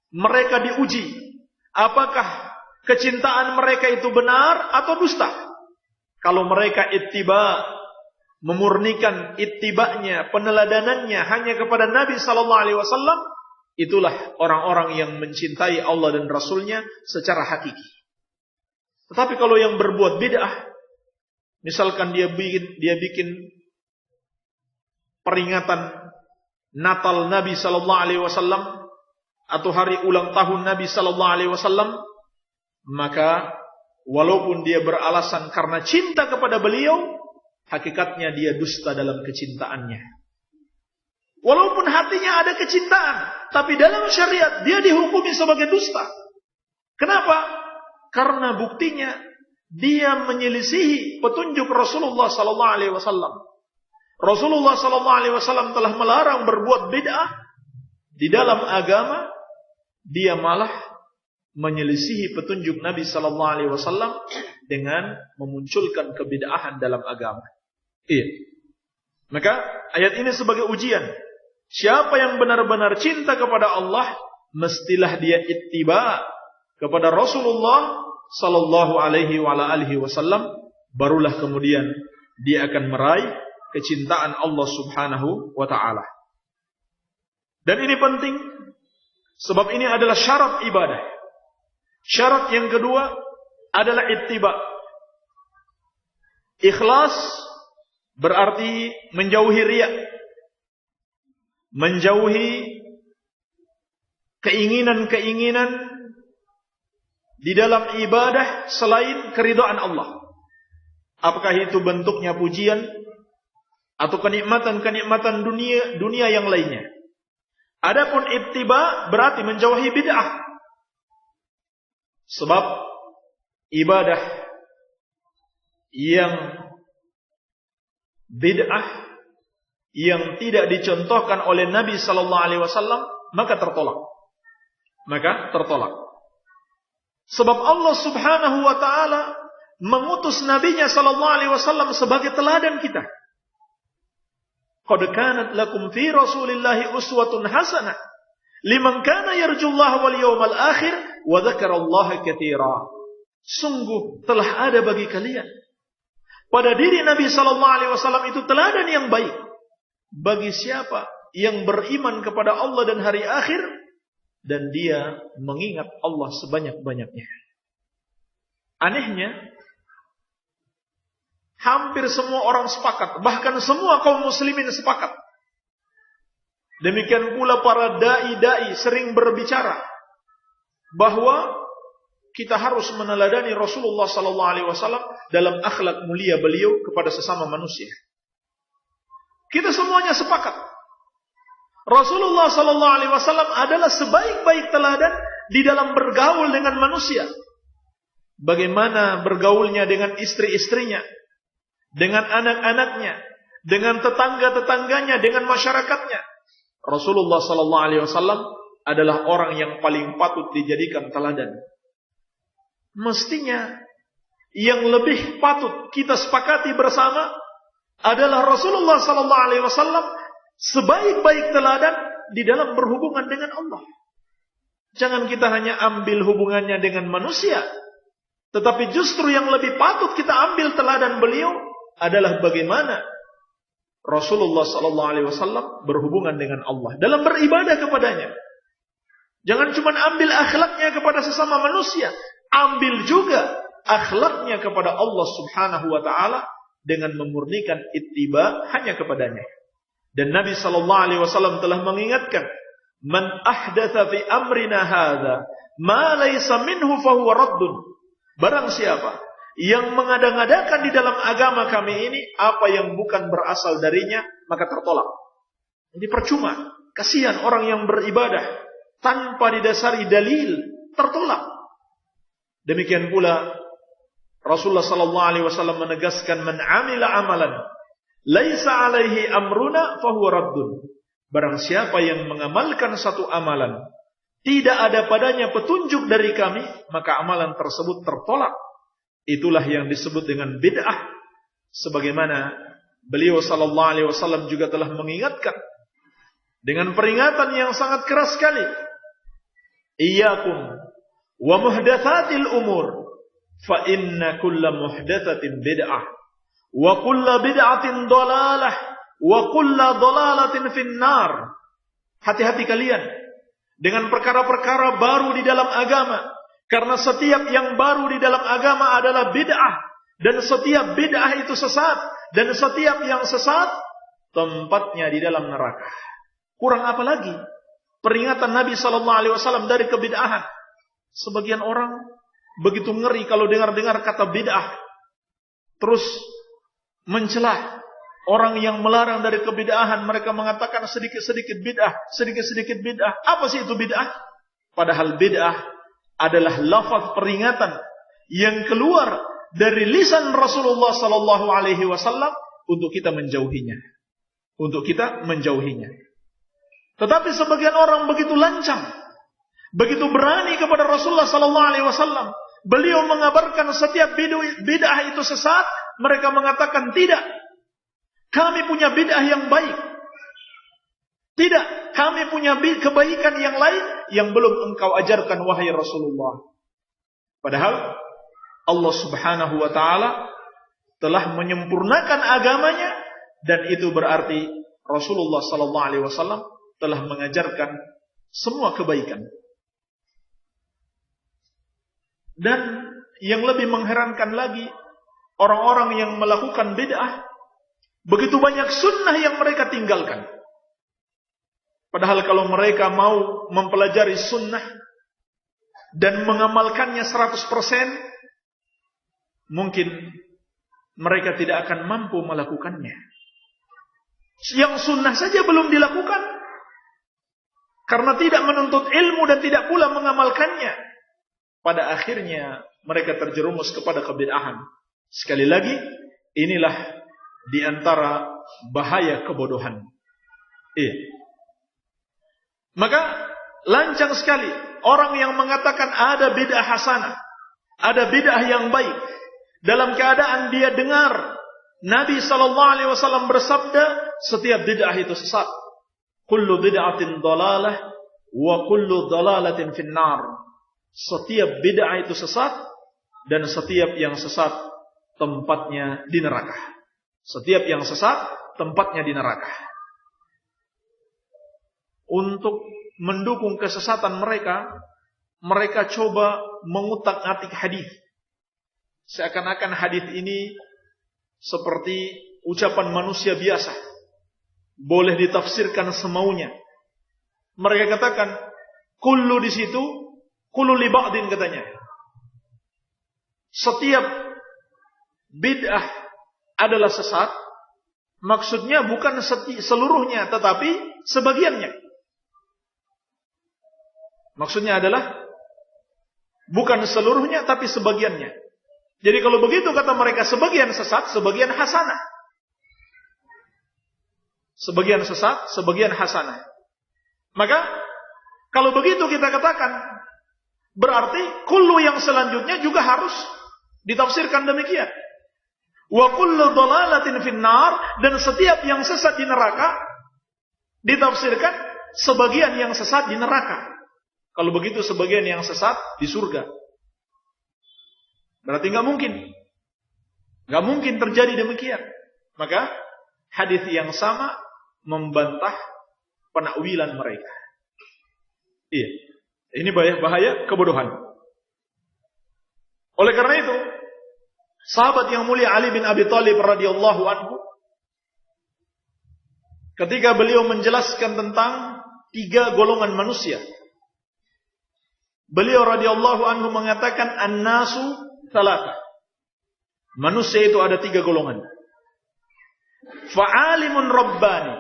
Mereka diuji, apakah kecintaan mereka itu benar atau dusta. Kalau mereka ittiba, memurnikan ittibanya, peneladanannya hanya kepada Nabi sallallahu alaihi wasallam, itulah orang-orang yang mencintai Allah dan Rasulnya secara hakiki. Tetapi kalau yang berbuat bid'ah, misalkan dia bikin peringatan Natal Nabi sallallahu alaihi wasallam atau hari ulang tahun Nabi sallallahu alaihi wasallam, maka walaupun dia beralasan karena cinta kepada beliau, hakikatnya dia dusta dalam kecintaannya. Walaupun hatinya ada kecintaan, tapi dalam syariat dia dihukumi sebagai dusta. Kenapa? Karena buktinya dia menyelisihi petunjuk Rasulullah sallallahu alaihi wasallam. Rasulullah sallallahu alaihi wasallam telah melarang berbuat bid'ah di dalam agama, dia malah menyelisihi petunjuk Nabi sallallahu alaihi wasallam dengan memunculkan kebid'ahan dalam agama. Iya. Maka ayat ini sebagai ujian. Siapa yang benar-benar cinta kepada Allah, mestilah dia ittiba kepada Rasulullah sallallahu alaihi wa alihi wasallam, barulah kemudian dia akan meraih kecintaan Allah Subhanahu wa taala. Dan ini penting sebab ini adalah syarat ibadah. Syarat yang kedua adalah ittiba. Ikhlas berarti menjauhi riya, menjauhi keinginan-keinginan di dalam ibadah selain keridhaan Allah. Apakah itu bentuknya pujian atau kenikmatan-kenikmatan dunia yang lainnya. Adapun ittiba berarti menjauhi bid'ah. Sebab ibadah yang bid'ah yang tidak dicontohkan oleh Nabi sallallahu alaihi wasallam maka tertolak. Sebab Allah Subhanahu wa taala mengutus nabinya sallallahu alaihi wasallam sebagai teladan kita. Qad kanat lakum fi Rasulillahi uswatun hasanah liman kana yarjullaha wal yawmal akhir wa dzakarallaha katsira. Sungguh telah ada bagi kalian pada diri Nabi sallallahu alaihi wasallam itu teladan yang baik bagi siapa yang beriman kepada Allah dan hari akhir dan dia mengingat Allah sebanyak-banyaknya. Anehnya, hampir semua orang sepakat, bahkan semua kaum muslimin sepakat Demikian pula para dai-dai sering berbicara bahwa kita harus meneladani Rasulullah sallallahu alaihi wasallam dalam akhlak mulia beliau kepada sesama manusia. Kita semuanya sepakat. Rasulullah sallallahu alaihi wasallam adalah sebaik-baik teladan di dalam bergaul dengan manusia. Bagaimana bergaulnya dengan istri-istrinya, dengan anak-anaknya, dengan tetangga-tetangganya, dengan masyarakatnya. Rasulullah sallallahu alaihi wasallam adalah orang yang paling patut dijadikan teladan. Mestinya yang lebih patut kita sepakati bersama adalah Rasulullah sallallahu alaihi wasallam sebaik-baik teladan di dalam berhubungan dengan Allah. Jangan kita hanya ambil hubungannya dengan manusia, tetapi justru yang lebih patut kita ambil teladan beliau adalah bagaimana Rasulullah sallallahu alaihi wasallam berhubungan dengan Allah dalam beribadah kepadanya. Jangan cuma ambil akhlaknya kepada sesama manusia, ambil juga akhlaknya kepada Allah Subhanahu wa taala dengan memurnikan ittiba hanya kepadanya. Dan Nabi sallallahu alaihi wasallam telah mengingatkan, "Man ahdatsa fi amrina hadza ma laysa minhu fa huwa raddun." Barang siapa yang mengada-ngadakan di dalam agama kami ini apa yang bukan berasal darinya, maka tertolak. Ini percuma. Kasihan orang yang beribadah tanpa didasari dalil, tertolak. Demikian pula Rasulullah sallallahu alaihi wasallam menegaskan, "Man 'amila amalan laisa 'alaihi amruna fa huwa raddun." Barang siapa yang mengamalkan satu amalan tidak ada padanya petunjuk dari kami, maka amalan tersebut tertolak. Itulah yang disebut dengan bid'ah. Sebagaimana beliau sallallahu alaihi wasallam juga telah mengingatkan dengan peringatan yang sangat keras sekali. Iyyakum wa muhdatsatil umur fa inna kulla muhdatsatin bid'ah wa kulla bid'atin dhalalah wa kulla dhalalatin finnar. Hati-hati kalian dengan perkara-perkara baru di dalam agama, karena setiap yang baru di dalam agama adalah bid'ah, dan setiap bid'ah itu sesat, dan setiap yang sesat tempatnya di dalam neraka. Kurang apa lagi peringatan Nabi sallallahu alaihi wasallam dari kebid'ahan. Sebagian orang begitu ngeri kalau dengar-dengar kata bid'ah, terus mencela orang yang melarang dari kebid'ahan. Mereka mengatakan sedikit-sedikit bid'ah, sedikit-sedikit bid'ah. Apa sih itu bid'ah? Padahal bid'ah adalah lafaz peringatan yang keluar dari lisan Rasulullah sallallahu alaihi wasallam untuk kita menjauhinya. Untuk kita menjauhinya. Tetapi sebagian orang begitu lancang, begitu berani kepada Rasulullah sallallahu alaihi wasallam. Beliau mengabarkan setiap bid'ah itu sesat, mereka mengatakan tidak. Kami punya bid'ah yang baik. Tidak, kami punya kebaikan yang lain yang belum engkau ajarkan wahai Rasulullah. Padahal Allah Subhanahu wa taala telah menyempurnakan agamanya, dan itu berarti Rasulullah sallallahu alaihi wasallam telah mengajarkan semua kebaikan. Dan yang lebih mengherankan lagi, orang-orang yang melakukan bid'ah, begitu banyak sunnah yang mereka tinggalkan. Padahal kalau mereka mau mempelajari sunnah dan mengamalkannya 100%, mungkin mereka tidak akan mampu melakukannya. Yang sunnah saja belum dilakukan karena tidak menuntut ilmu dan tidak pula mengamalkannya. Pada akhirnya mereka terjerumus kepada kebid'ahan. Sekali lagi, inilah di antara bahaya kebodohan. Maka lancang sekali orang yang mengatakan ada bid'ah hasanah, ada bid'ah yang baik, dalam keadaan dia dengar Nabi sallallahu alaihi wasallam bersabda, setiap bid'ah itu sesat. Kullu bid'atin dhalalah wa kullu dhalalatin finnar. Setiap bid'ah itu sesat, dan setiap yang sesat tempatnya di neraka. Setiap yang sesat tempatnya di neraka. Untuk mendukung kesesatan mereka, mereka coba mengutak-atik hadis. Seakan-akan hadis ini seperti ucapan manusia biasa, boleh ditafsirkan semaunya, mereka katakan kullu di situ, kullu li ba'din katanya. Setiap bid'ah adalah sesat, maksudnya bukan seluruhnya tetapi sebagiannya. Maksudnya adalah bukan seluruhnya tapi sebagiannya. Jadi kalau begitu kata mereka, sebagian sesat, sebagian hasanah. Sebagian sesat, sebagian hasanah. Maka kalau begitu kita katakan, berarti kullu yang selanjutnya juga harus ditafsirkan demikian. Wa kullu dhalalatin finnar, dan setiap yang sesat di neraka ditafsirkan sebagian yang sesat di neraka. Kalau begitu sebagian yang sesat di surga. Berarti nggak mungkin terjadi demikian. Maka hadis yang sama membantah penakwilan mereka. Iya, ini bahaya kebodohan. Oleh karena itu, sahabat yang mulia Ali bin Abi Thalib radhiyallahu anhu, ketika beliau menjelaskan tentang 3 golongan manusia, beliau radhiyallahu anhu mengatakan an-nasu thalatha. Manusia itu ada 3 golongan. Fa'alimun rabbani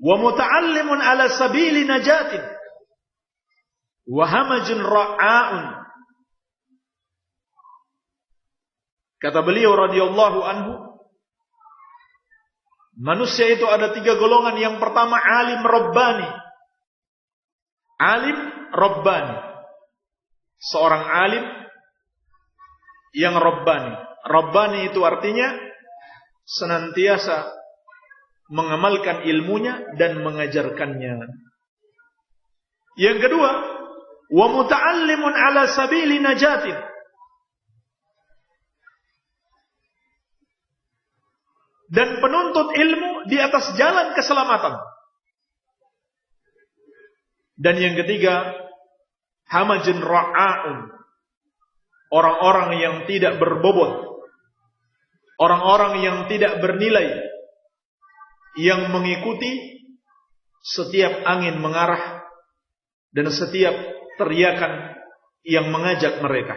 wa muta'allimun ala sabili najatin wa hamajun ra'aun. Kata beliau radhiyallahu anhu, manusia itu ada 3 golongan. Yang pertama alim rabbani. Alim rabbani, seorang alim yang rabbani. Rabbani itu artinya senantiasa mengamalkan ilmunya dan mengajarkannya. Yang kedua, wa muta'allimun ala sabili najatin. Dan penuntut ilmu di atas jalan keselamatan. Dan yang ketiga, hamajun ra'aun, orang-orang yang tidak berbobot, orang-orang yang tidak bernilai, yang mengikuti setiap angin mengarah dan setiap teriakan yang mengajak mereka.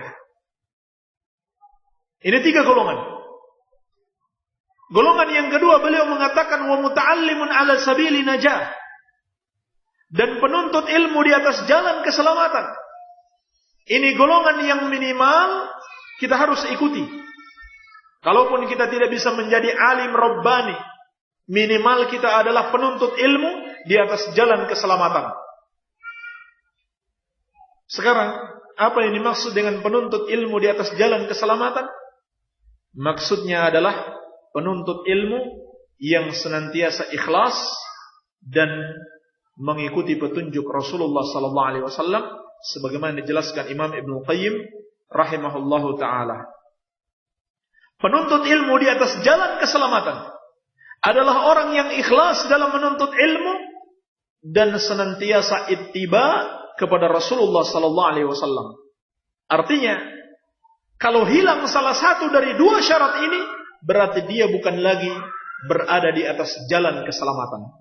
Ini 3 golongan. Golongan yang kedua beliau mengatakan wa muta'allimun ala sabili najah, dan penuntut ilmu di atas jalan keselamatan. Ini golongan yang minimal kita harus ikuti. Kalaupun kita tidak bisa menjadi alim rabbani, minimal kita adalah penuntut ilmu di atas jalan keselamatan. Sekarang, apa yang dimaksud dengan penuntut ilmu di atas jalan keselamatan? Maksudnya adalah penuntut ilmu yang senantiasa ikhlas dan mengikuti petunjuk Rasulullah sallallahu alaihi wasallam sebagaimana dijelaskan Imam Ibnu Qayyim rahimahullahu taala. Penuntut ilmu di atas jalan keselamatan adalah orang yang ikhlas dalam menuntut ilmu dan senantiasa ittiba kepada Rasulullah sallallahu alaihi wasallam. Artinya, kalau hilang salah satu dari 2 syarat ini, berarti dia bukan lagi berada di atas jalan keselamatan.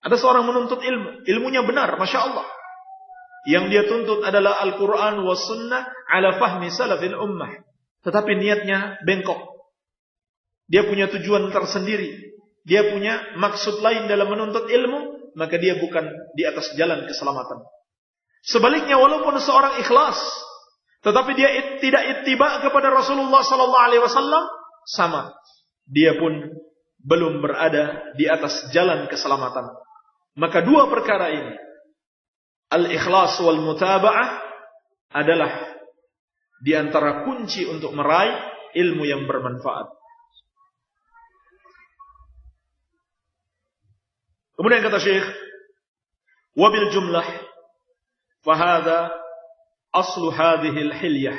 Ada seorang menuntut ilmu, ilmunya benar, Masya Allah. Yang dia tuntut adalah Al-Quran wa Sunnah ala fahmi salafil ummah. Tetapi niatnya bengkok. Dia punya tujuan tersendiri. Dia punya maksud lain dalam menuntut ilmu, maka dia bukan di atas jalan keselamatan. Sebaliknya, walaupun seorang ikhlas, tetapi dia tidak ittiba kepada Rasulullah sallallahu alaihi wasallam, sama. Dia pun belum berada di atas jalan keselamatan. Maka 2 perkara ini, al-ikhlas wal mutaba'ah, adalah di antara kunci untuk meraih ilmu yang bermanfaat. Kemudian kata Syekh, wabil jumlah fahada aslu hadhil hilyah.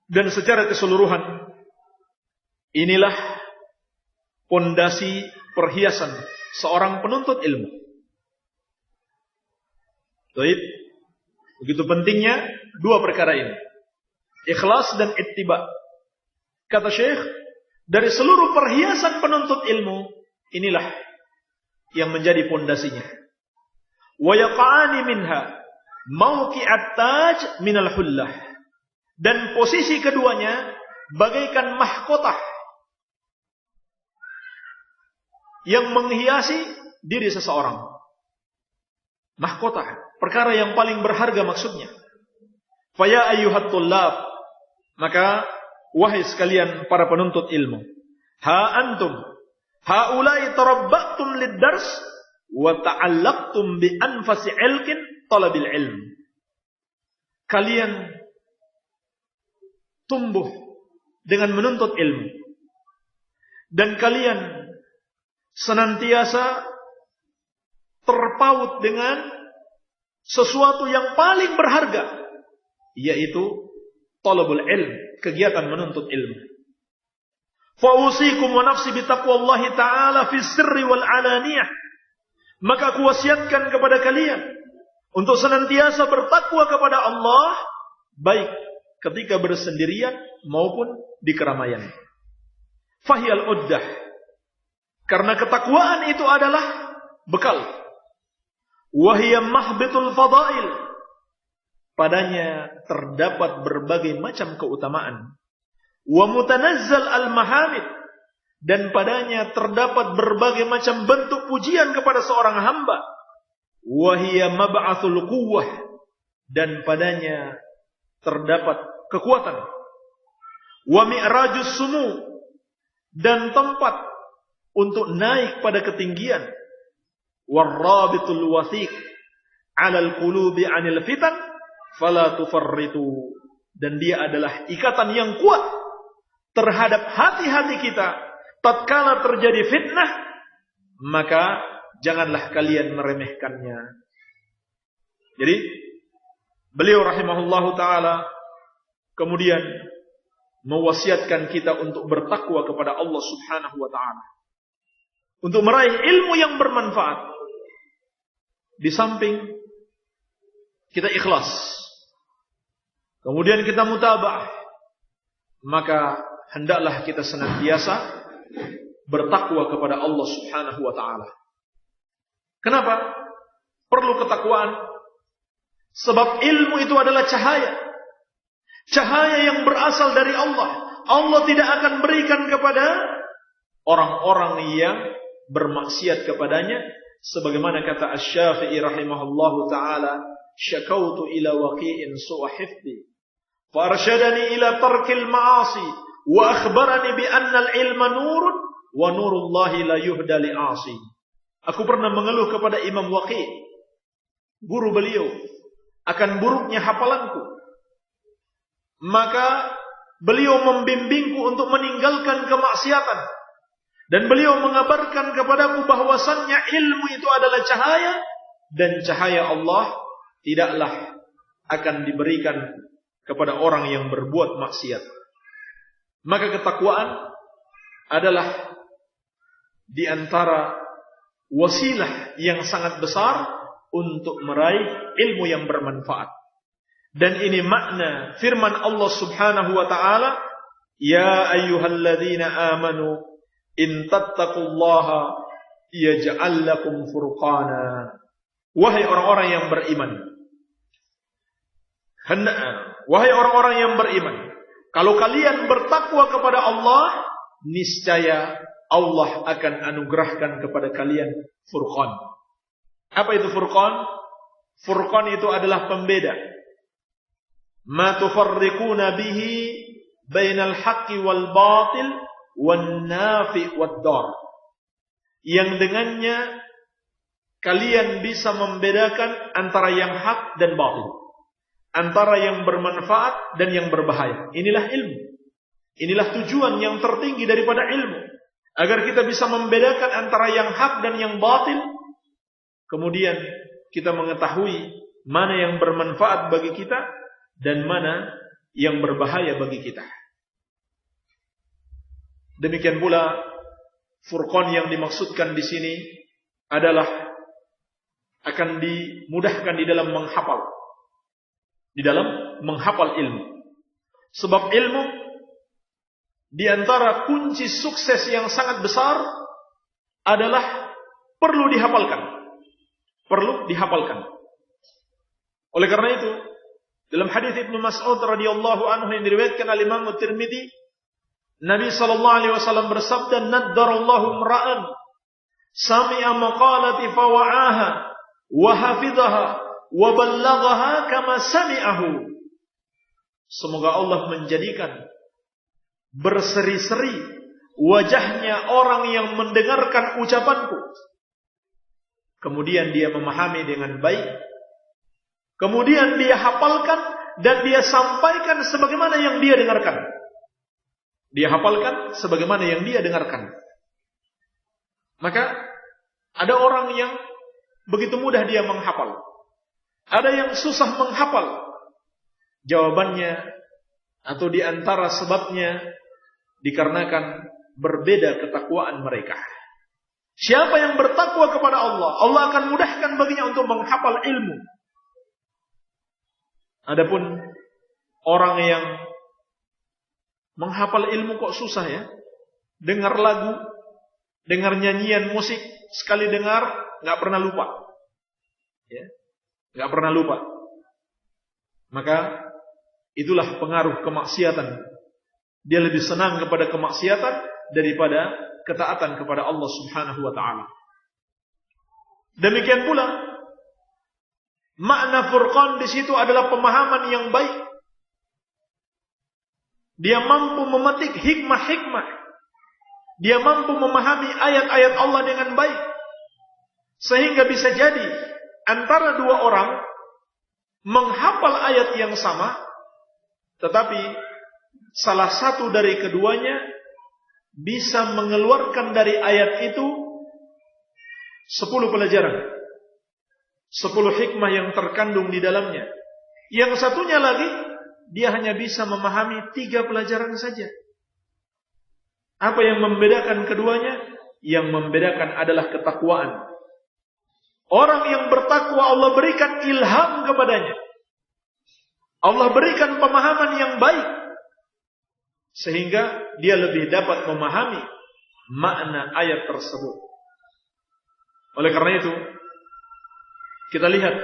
Dan secara keseluruhan, inilah pondasi perhiasan seorang penuntut ilmu. Baik. Begitu pentingnya 2 perkara ini. Ikhlas dan ittiba. Kata Syekh, dari seluruh perhiasan penuntut ilmu, inilah yang menjadi pondasinya. Wa yaqa'ani minha mauqi'at taj minal hullah. Dan posisi keduanya bagaikan mahkota yang menghiasi diri seseorang. Mahkota, perkara yang paling berharga maksudnya. Faya ayyuhat tullab, maka wahai sekalian para penuntut ilmu, ha antum haulai tarabba'tum lid-dars wa ta'allaqtum bi anfasi ilkin talabil ilm. Kalian tumbuh dengan menuntut ilmu, dan kalian senantiasa terpaut dengan sesuatu yang paling berharga, yaitu talabul ilm, kegiatan menuntut ilmu. Fa'usikum wa nafsi bitaqwallahi ta'ala fi sirri wal alaniyah. Maka aku wasiatkan kepada kalian untuk senantiasa bertakwa kepada Allah, baik ketika bersendirian maupun di keramaian. Fahiyal uddah, karena ketakwaan itu adalah bekal. Wahiyya mahbitul fadail, padanya terdapat berbagai macam keutamaan. Wa mutanazzal al-mahamid, dan padanya terdapat berbagai macam bentuk pujian kepada seorang hamba. Wahiyya mab'atsul quwwah, dan padanya terdapat kekuatan. Wa mi'rajus sumu, dan tempat untuk naik pada ketinggian. Warrabitul wathiq 'alal qulubi 'anil fitan fala tufarritu, dan dia adalah ikatan yang kuat terhadap hati-hati kita tatkala terjadi fitnah, maka janganlah kalian meremehkannya. Jadi beliau rahimahullahu taala kemudian mewasiatkan kita untuk bertakwa kepada Allah Subhanahu wa taala, untuk meraih ilmu yang bermanfaat. Di samping kita ikhlas, kemudian kita mutaba'ah, maka hendaklah kita senantiasa bertakwa kepada Allah Subhanahu wa taala. Kenapa perlu ketakwaan? Sebab ilmu itu adalah cahaya. Cahaya yang berasal dari Allah. Allah tidak akan berikan kepada orang-orang yang bermaksiat kepadanya, sebagaimana kata Asy-Syafi'i rahimahullahu taala, syakautu ila waqi'in su'a hifdhi fa arsyadani ila tarkil ma'asi wa akhbarani bi anna al-ilma nurun wa nurullahi la yuhda li 'asi. Aku pernah mengeluh kepada Imam Waqi', guru beliau, akan buruknya hafalanku. Maka beliau membimbingku untuk meninggalkan kemaksiatan. Dan beliau mengabarkan kepadaku bahwasannya ilmu itu adalah cahaya, dan cahaya Allah tidaklah akan diberikan kepada orang yang berbuat maksiat. Maka ketakwaan adalah di antara wasilah yang sangat besar untuk meraih ilmu yang bermanfaat. Dan ini makna firman Allah Subhanahu wa taala, ya ayyuhalladzina amanu in tattaqullaha yaj'al lakum furqana. Wahai orang-orang yang beriman, wahai orang-orang yang beriman, kalau kalian bertakwa kepada Allah, niscaya Allah akan anugerahkan kepada kalian furqan. Apa itu furqan? Furqan itu adalah pembeda. Ma tufarriquna bihi bainal haqqi wal batil wan nafi wad dar. Yang dengannya kalian bisa membedakan antara yang hak dan batil, antara yang bermanfaat dan yang berbahaya. Inilah ilmu. Inilah tujuan yang tertinggi daripada ilmu, agar kita bisa membedakan antara yang hak dan yang batil. Kemudian kita mengetahui mana yang bermanfaat bagi kita dan mana yang berbahaya bagi kita. Demikian pula furqan yang dimaksudkan di sini adalah akan dimudahkan di dalam menghafal, ilmu. Sebab ilmu di antara kunci sukses yang sangat besar adalah perlu dihafalkan. Perlu dihafalkan. Oleh karena itu, dalam hadis Ibnu Mas'ud radhiyallahu anhu yang diriwayatkan oleh Imam Tirmidzi, Nabi sallallahu alaihi wasallam bersabda, "Naddarallahu imra'an sami'a maqalati fawa'aha wa hafidhaha wa ballaghaha kama sami'ahu." Semoga Allah menjadikan berseri-seri wajahnya orang yang mendengarkan ucapanku, kemudian dia memahami dengan baik, kemudian dia hafalkan dan dia sampaikan sebagaimana yang dia dengarkan. Dia hafalkan sebagaimana yang dia dengarkan. Maka ada orang yang begitu mudah dia menghafal. Ada yang susah menghafal. Jawabannya atau di antara sebabnya dikarenakan berbeda ketakwaan mereka. Siapa yang bertakwa kepada Allah, Allah akan mudahkan baginya untuk menghafal ilmu. Adapun orang yang menghafal ilmu kok susah ya. Dengar lagu, dengar nyanyian musik, sekali dengar nggak pernah lupa. Ya, nggak pernah lupa. Maka itulah pengaruh kemaksiatan. Dia lebih senang kepada kemaksiatan daripada ketaatan kepada Allah Subhanahu wa taala. Demikian pula makna furqan di situ adalah pemahaman yang baik. Dia mampu memetik hikmah-hikmah. Dia mampu memahami ayat-ayat Allah dengan baik. Sehingga bisa jadi antara dua orang menghafal ayat yang sama, tetapi salah satu dari keduanya bisa mengeluarkan dari ayat itu 10 pelajaran, 10 hikmah yang terkandung di dalamnya. Yang satunya lagi, dia hanya bisa memahami 3 pelajaran saja. Apa yang membedakan keduanya? Yang membedakan adalah ketakwaan. Orang yang bertakwa Allah berikan ilham kepadanya. Allah berikan pemahaman yang baik. Sehingga dia lebih dapat memahami makna ayat tersebut. Oleh karena itu, kita lihat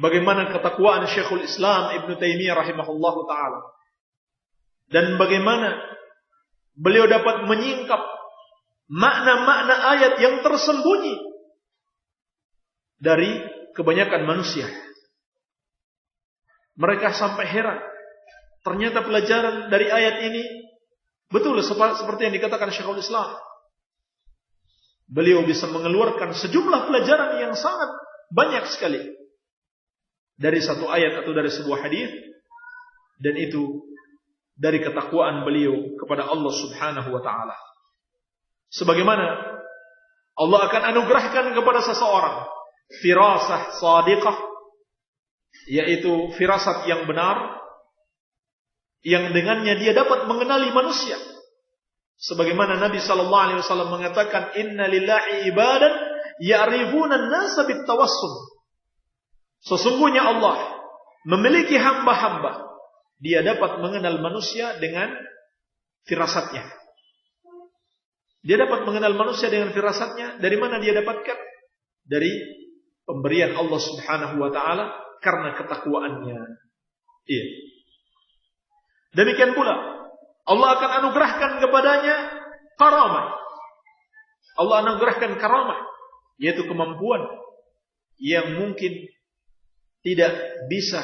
bagaimana ketakwaan Syekhul Islam Ibnu Taimiyah rahimahullahu ta'ala. Dan bagaimana beliau dapat menyingkap makna-makna ayat yang tersembunyi dari kebanyakan manusia. Mereka sampai heran. Ternyata pelajaran dari ayat ini betul seperti yang dikatakan Syekhul Islam. Beliau bisa mengeluarkan sejumlah pelajaran yang sangat banyak sekali dari satu ayat atau dari sebuah hadis, dan itu dari ketakwaan beliau kepada Allah Subhanahu wa taala. Sebagaimana Allah akan anugerahkan kepada seseorang firasah shadiqah, yaitu firasat yang benar, yang dengannya dia dapat mengenali manusia. Sebagaimana Nabi sallallahu alaihi wasallam mengatakan, "Inna lillahi ibadan ya'rifuna an-nasa bit-tawassum." Sesungguhnya Allah memiliki hamba-hamba, dia dapat mengenal manusia dengan firasatnya. Dia dapat mengenal manusia dengan firasatnya. Dari mana dia dapatkan? Dari pemberian Allah Subhanahu wa taala karena ketakwaannya. Iya. Demikian pula Allah akan anugerahkan kepadanya karamah. Allah anugerahkan karamah, yaitu kemampuan yang mungkin tidak bisa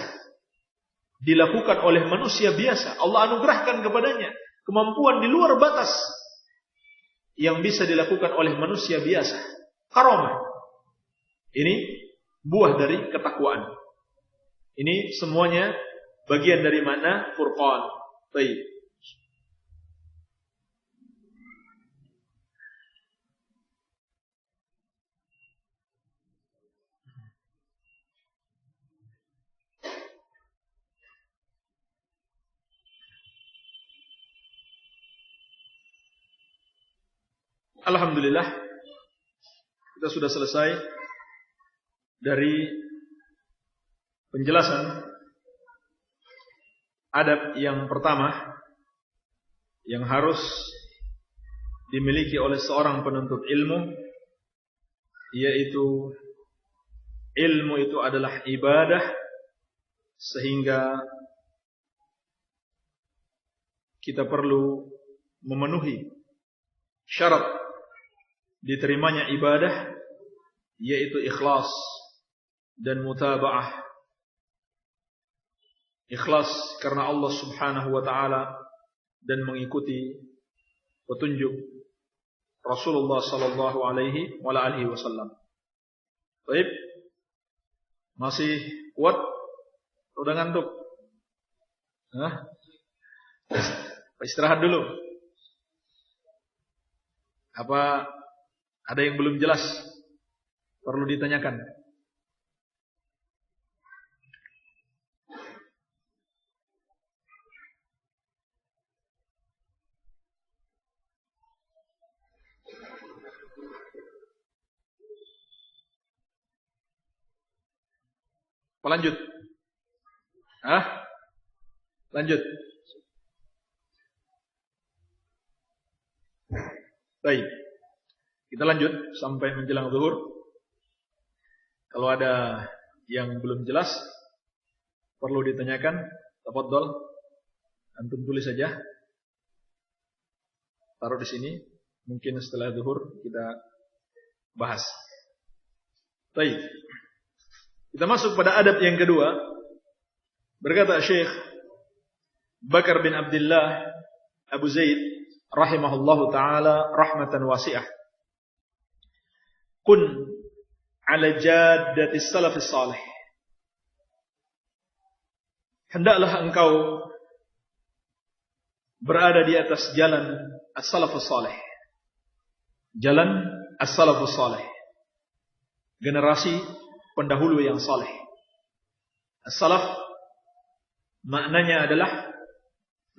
dilakukan oleh manusia biasa. Allah anugerahkan kepadanya kemampuan di luar batas yang bisa dilakukan oleh manusia biasa. Karamah. Ini buah dari ketakwaan. Ini semuanya bagian dari makna furqan. Baik. Alhamdulillah, kita sudah selesai dari penjelasan adab yang pertama yang harus dimiliki oleh seorang penuntut ilmu yaitu ilmu itu adalah ibadah, sehingga kita perlu memenuhi syarat diterimanya ibadah, yaitu ikhlas dan mutaba'ah. Ikhlas karena Allah Subhanahu wa ta'ala dan mengikuti petunjuk Rasulullah sallallahu alaihi wasallam. Baik. Masih kuat? Udah ngantuk? Hah? Istirahat dulu. Apa ada yang belum jelas? Perlu ditanyakan. Lanjut. Lanjut. Baik. Kita lanjut sampai menjelang zuhur. Kalau ada yang belum jelas, perlu ditanyakan, tafadhol. Antum tulis saja. Taruh di sini. Mungkin setelah zuhur kita bahas. Baik. Kita masuk pada adab yang kedua. Berkata Syekh Bakar bin Abdullah Abu Zaid rahimahullahu ta'ala rahmatan wasi'ah. Kun ala jaddati salafis salih. Hendaklah engkau berada di atas jalan as-salafus salih. Jalan as-salafus salih. Generasi pendahulu yang saleh. As-salaf maknanya adalah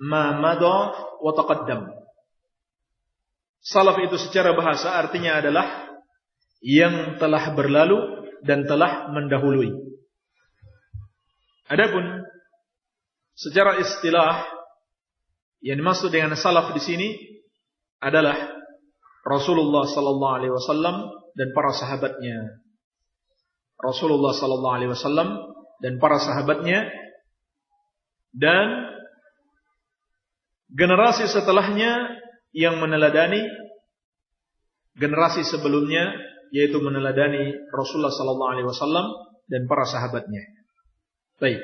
ma madha wa taqaddam. Salaf itu secara bahasa artinya adalah yang telah berlalu dan telah mendahului. Adapun secara istilah yang dimaksud dengan salaf di sini adalah Rasulullah sallallahu alaihi wasallam dan para sahabatnya. Rasulullah sallallahu alaihi wasallam dan para sahabatnya dan generasi setelahnya yang meneladani generasi sebelumnya, yaitu meneladani Rasulullah sallallahu alaihi wasallam dan para sahabatnya. Baik.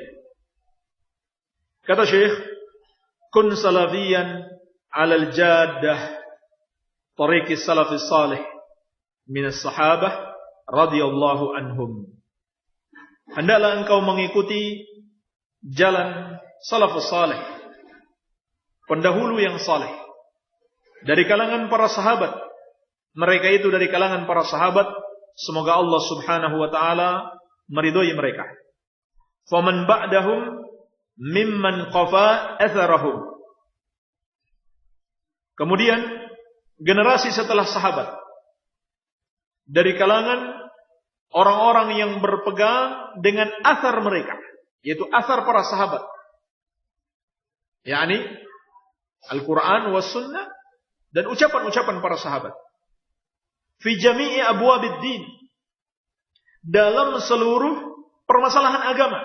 Kata Syekh, kun salafiyan 'alal jaddah tariqi salafis salih min as-sahabah radhiyallahu anhum. Hendaklah engkau mengikuti jalan salafus salih, pendahulu yang saleh, dari kalangan para sahabat. Mereka itu dari kalangan para sahabat, semoga Allah Subhanahu wa taala meridhai mereka. Faman ba'dahum mimman qafa atharahum. Kemudian generasi setelah sahabat, dari kalangan orang-orang yang berpegang dengan athar mereka, yaitu athar para sahabat, yakni Al-Quran was sunnah dan ucapan-ucapan para sahabat. Fi jami'i abwabid din, dalam seluruh permasalahan agama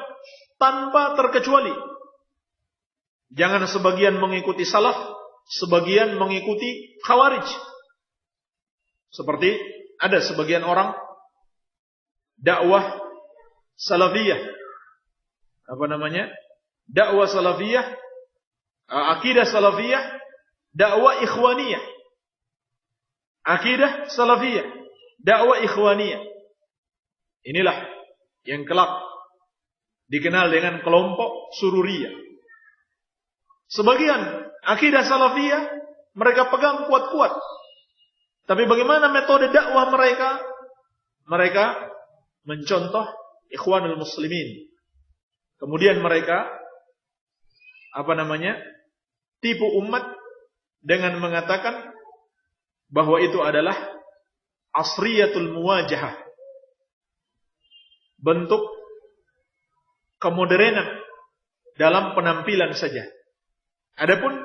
tanpa terkecuali. Jangan sebagian mengikuti salaf, sebagian mengikuti khawarij. Seperti ada sebagian orang dakwah salafiyah, dakwah salafiyah, akidah salafiyah, dakwah ikhwaniyah, akidah salafiyah, dakwah ikhwaniyah. Inilah yang kelak dikenal dengan kelompok sururiyah. Sebagian akidah salafiyah mereka pegang kuat-kuat, tapi bagaimana metode dakwah mereka? Mereka mencontoh ikhwanul muslimin. Kemudian mereka tipu umat dengan mengatakan bahwa itu adalah asriyatul muwajahah, bentuk kemodernan dalam penampilan saja. Adapun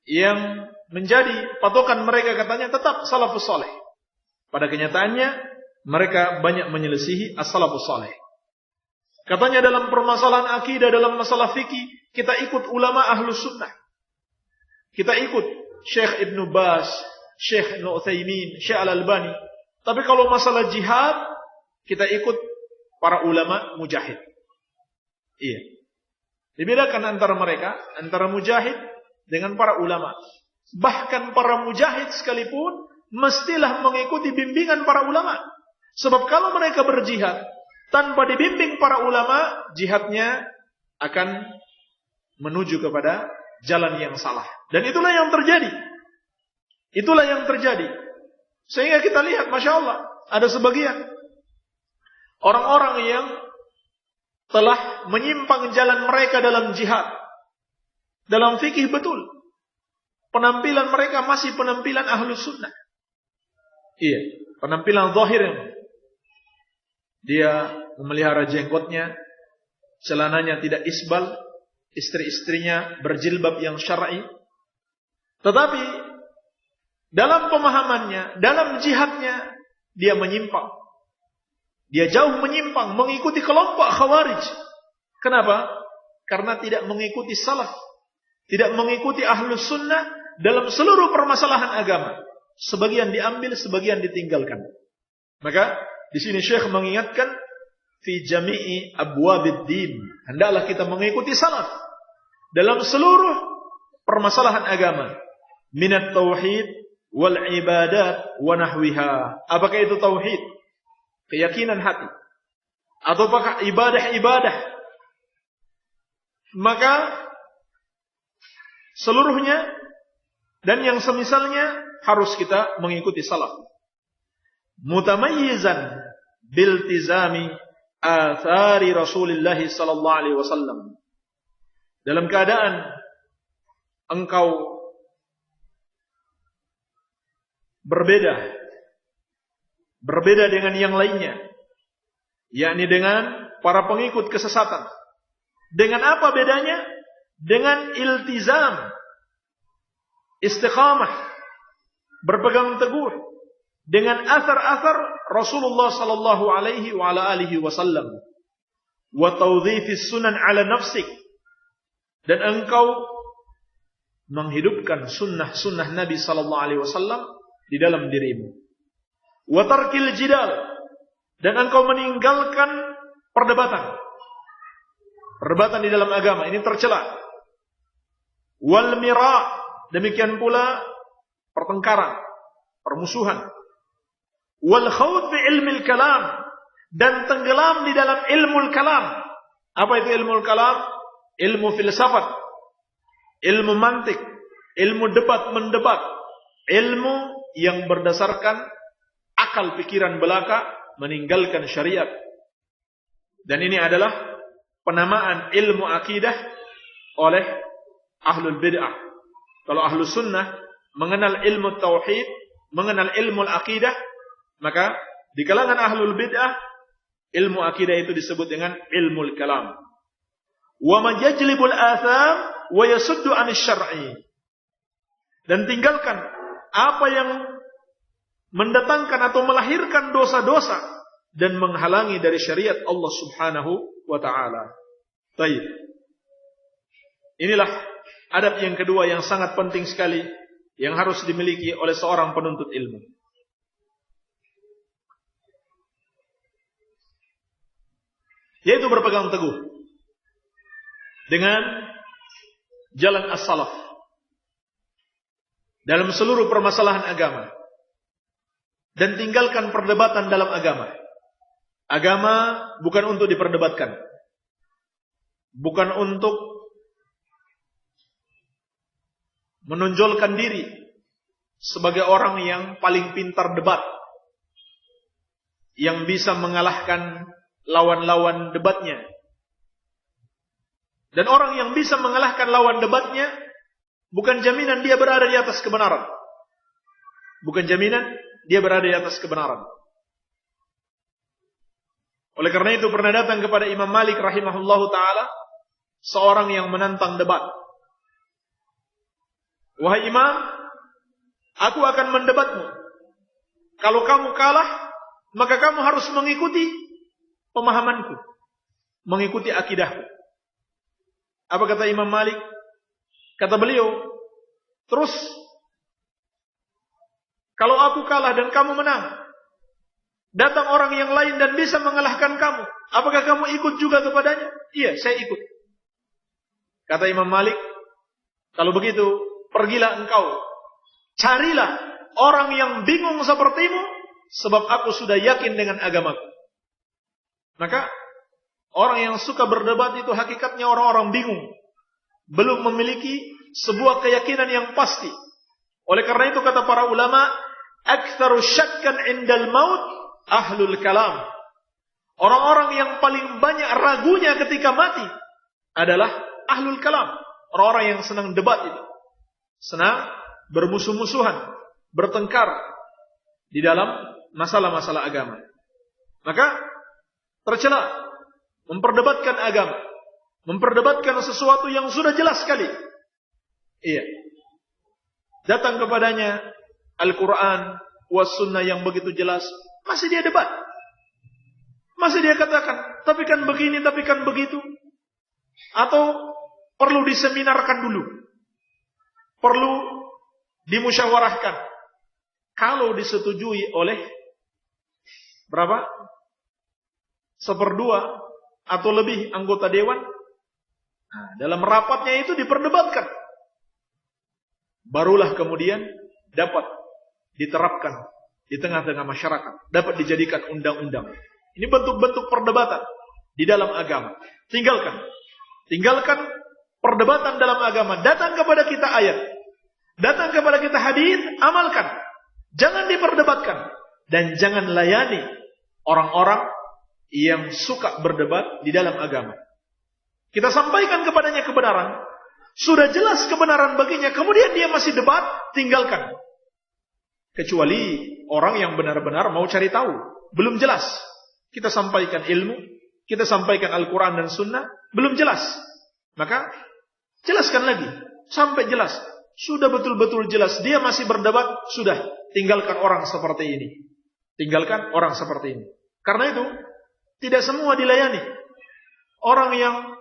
yang menjadi patokan mereka katanya tetap salafus saleh, pada kenyataannya mereka banyak menyelisihi as-salafus saleh. Katanya dalam permasalahan akidah, dalam masalah fikih, kita ikut ulama ahlus sunnah. Kita ikut Syekh Ibn Baz, Syekh Ibn Utsaimin, Syekh Al-Albani. Tapi kalau masalah jihad, kita ikut para ulama mujahid. Iya. Dibedakan antara mereka, antara mujahid dengan para ulama. Bahkan para mujahid sekalipun mestilah mengikuti bimbingan para ulama. Sebab kalau mereka berjihad tanpa dibimbing para ulama, jihadnya akan menuju kepada jalan yang salah. Dan itulah yang terjadi. Itulah yang terjadi. Sehingga kita lihat, Masya Allah, ada sebagian orang-orang yang telah menyimpang jalan mereka dalam jihad. Dalam fikih betul. Penampilan mereka masih penampilan ahlus sunnah. Iya, penampilan zahir. Dia memelihara jenggotnya, celananya tidak isbal, istri-istrinya berjilbab yang syar'i. Tetapi dalam pemahamannya, dalam jihadnya, dia menyimpang. Dia jauh menyimpang, mengikuti kelompok khawarij. Kenapa? Karena tidak mengikuti salaf. Tidak mengikuti ahlus sunnah dalam seluruh permasalahan agama. Sebagian diambil, sebagian ditinggalkan. Maka di sini Syekh mengingatkan fi jami'i abwabid din. Hendaklah kita mengikuti salaf dalam seluruh permasalahan agama. Minat tauhid wal ibadat wa nahwiha. Apakah itu tauhid? Keyakinan hati. Ataukah ibadah-ibadah? Maka seluruhnya dan yang semisalnya harus kita mengikuti salaf. Mutamayyizan biltizami athari Rasulullah sallallahu alaihi wasallam. Dalam keadaan engkau berbeda dengan yang lainnya, yakni dengan para pengikut kesesatan. Dengan apa bedanya? Dengan iltizam, istiqamah, berpegang teguh dengan asar-asar Rasulullah sallallahu alaihi wa ala alihi wasallam, wa tawdhifis sunan ala nafsik, dan engkau menghidupkan sunnah-sunnah Nabi sallallahu alaihi wasallam di dalam dirimu. Wa tarkil jidal, dan engkau meninggalkan perdebatan. Perdebatan di dalam agama ini tercela. Wal mira, demikian pula pertengkaran, permusuhan. Wal khawd fi ilmil kalam, dan tenggelam di dalam ilmu kalam. Apa itu ilmu kalam? Ilmu filsafat, ilmu mantik, ilmu debat mendebat, ilmu yang berdasarkan akal pikiran belaka, meninggalkan syariat. Dan ini adalah penamaan ilmu akidah oleh ahlul bid'ah. Kalau ahlus sunnah mengenal ilmu tauhid, mengenal ilmu akidah, maka di kalangan ahlul bid'ah ilmu akidah itu disebut dengan ilmu kalam. Wa man yajlibul atham wa yasuddu 'anil syar'i. Dan tinggalkan apa yang mendatangkan atau melahirkan dosa-dosa dan menghalangi dari syariat Allah Subhanahu wa taala. Baik. Inilah adab yang kedua yang sangat penting sekali yang harus dimiliki oleh seorang penuntut ilmu. Yaitu berpegang teguh dengan jalan as-salaf dalam seluruh permasalahan agama. Dan tinggalkan perdebatan dalam agama. Agama bukan untuk diperdebatkan. Bukan untuk menonjolkan diri sebagai orang yang paling pintar debat, yang bisa mengalahkan lawan-lawan debatnya. Dan orang yang bisa mengalahkan lawan debatnya bukan jaminan dia berada di atas kebenaran. Bukan jaminan dia berada di atas kebenaran. Oleh karena itu pernah datang kepada Imam Malik rahimahullahu ta'ala seorang yang menantang debat. Wahai Imam, aku akan mendebatmu. Kalau kamu kalah, maka kamu harus mengikuti pemahamanku, mengikuti akidahku. Apa kata Imam Malik? Kata beliau, terus kalau aku kalah dan kamu menang, datang orang yang lain dan bisa mengalahkan kamu, apakah kamu ikut juga kepadanya? Iya, saya ikut. Kata Imam Malik, kalau begitu, pergilah engkau, carilah orang yang bingung sepertimu, sebab aku sudah yakin dengan agamaku. Maka, orang yang suka berdebat itu hakikatnya orang-orang bingung, belum memiliki sebuah keyakinan yang pasti. Oleh karena itu kata para ulama, aktsaru syakkan indal maut ahlul kalam. Orang-orang yang paling banyak ragunya ketika mati adalah ahlul kalam. Orang-orang yang senang debat itu. Senang bermusuh-musuhan, bertengkar di dalam masalah-masalah agama. Maka tercela memperdebatkan agama, memperdebatkan sesuatu yang sudah jelas sekali. Iya. Datang kepadanya Al-Quran was sunnah yang begitu jelas, masih dia debat. Masih dia katakan, tapi kan begini, tapi kan begitu. Atau perlu diseminarkan dulu. Perlu dimusyawarahkan. Kalau disetujui oleh berapa? 1/2 atau lebih anggota dewan. Nah, dalam rapatnya itu diperdebatkan. Barulah kemudian dapat diterapkan di tengah-tengah masyarakat. Dapat dijadikan undang-undang. Ini bentuk-bentuk perdebatan di dalam agama. Tinggalkan perdebatan dalam agama. Datang kepada kita ayat. Datang kepada kita hadis, amalkan. Jangan diperdebatkan. Dan jangan layani orang-orang yang suka berdebat di dalam agama. Kita sampaikan kepadanya kebenaran. Sudah jelas kebenaran baginya, kemudian dia masih debat, tinggalkan. Kecuali orang yang benar-benar mau cari tahu. Belum jelas. Kita sampaikan ilmu, kita sampaikan Al-Quran dan Sunnah, belum jelas. Maka, jelaskan lagi. Sampai jelas. Sudah betul-betul jelas. Dia masih berdebat, sudah. Tinggalkan orang seperti ini. Tinggalkan orang seperti ini. Karena itu, tidak semua dilayani. Orang yang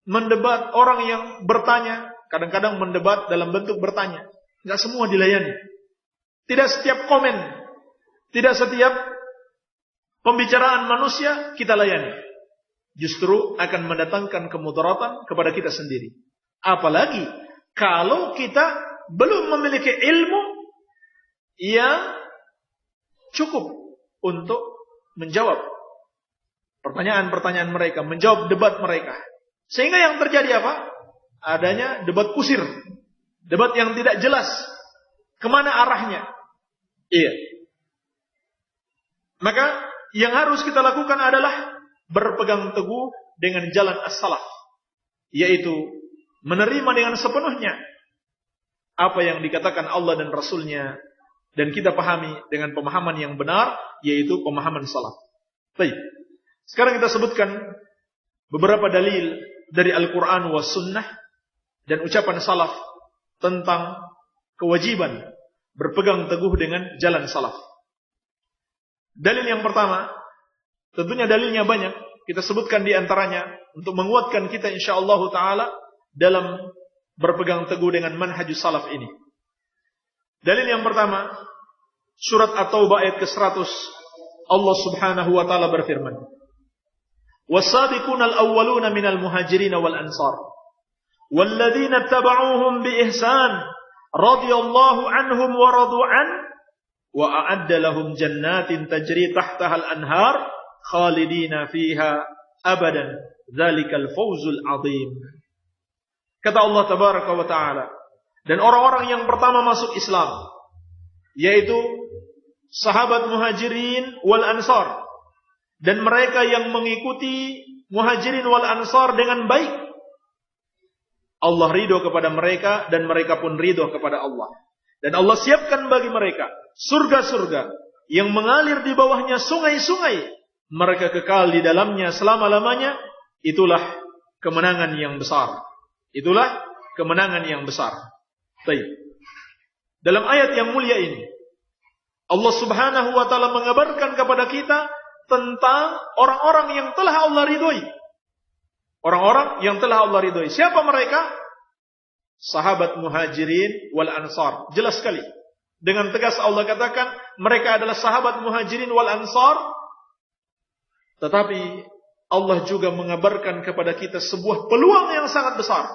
mendebat, orang yang bertanya, kadang-kadang mendebat dalam bentuk bertanya. Tidak semua dilayani. Tidak setiap komen, tidak setiap pembicaraan manusia kita layani. Justru akan mendatangkan kemudaratan kepada kita sendiri. Apalagi kalau kita belum memiliki ilmu yang cukup untuk menjawab pertanyaan-pertanyaan mereka, menjawab debat mereka. Sehingga yang terjadi apa? Adanya debat kusir. Debat yang tidak jelas. Kemana arahnya? Iya. Maka yang harus kita lakukan adalah berpegang teguh dengan jalan as-salaf. Yaitu menerima dengan sepenuhnya apa yang dikatakan Allah dan Rasulnya. Dan kita pahami dengan pemahaman yang benar, yaitu pemahaman salaf. Baik. Sekarang kita sebutkan beberapa dalil dari Al-Quran was sunnah dan ucapan salaf tentang kewajiban berpegang teguh dengan jalan salaf. Dalil yang pertama, tentunya dalilnya banyak, kita sebutkan di antaranya untuk menguatkan kita insyaallah taala dalam berpegang teguh dengan manhajus salaf ini. Dalil yang pertama, surat At-Taubah ayat ke-100, Allah Subhanahu wa taala berfirman, "Was-sabiqunal awwaluna minal muhajirin wal ansar walladzina ittaba'uuhum bi ihsan radhiyallahu anhum wa radu an wa a'adda lahum jannatin tajri tahtaha al-anhar khalidina fiha abadan dzalikal fawzul 'adzim." Kata Allah tabaraka wa taala, dan orang-orang yang pertama masuk Islam yaitu sahabat muhajirin wal ansar, dan mereka yang mengikuti muhajirin wal ansar dengan baik, Allah ridho kepada mereka dan mereka pun ridho kepada Allah. Dan Allah siapkan bagi mereka surga-surga yang mengalir di bawahnya sungai-sungai. Mereka kekal di dalamnya selama-lamanya. Itulah kemenangan yang besar. Itulah kemenangan yang besar. Baik. Dalam ayat yang mulia ini, Allah Subhanahu wa taala mengabarkan kepada kita tentang orang-orang yang telah Allah ridhoi. Orang-orang yang telah Allah ridhoi. Siapa mereka? Sahabat Muhajirin wal Ansar. Jelas sekali. Dengan tegas Allah katakan mereka adalah sahabat Muhajirin wal Ansar. Tetapi Allah juga mengabarkan kepada kita sebuah peluang yang sangat besar.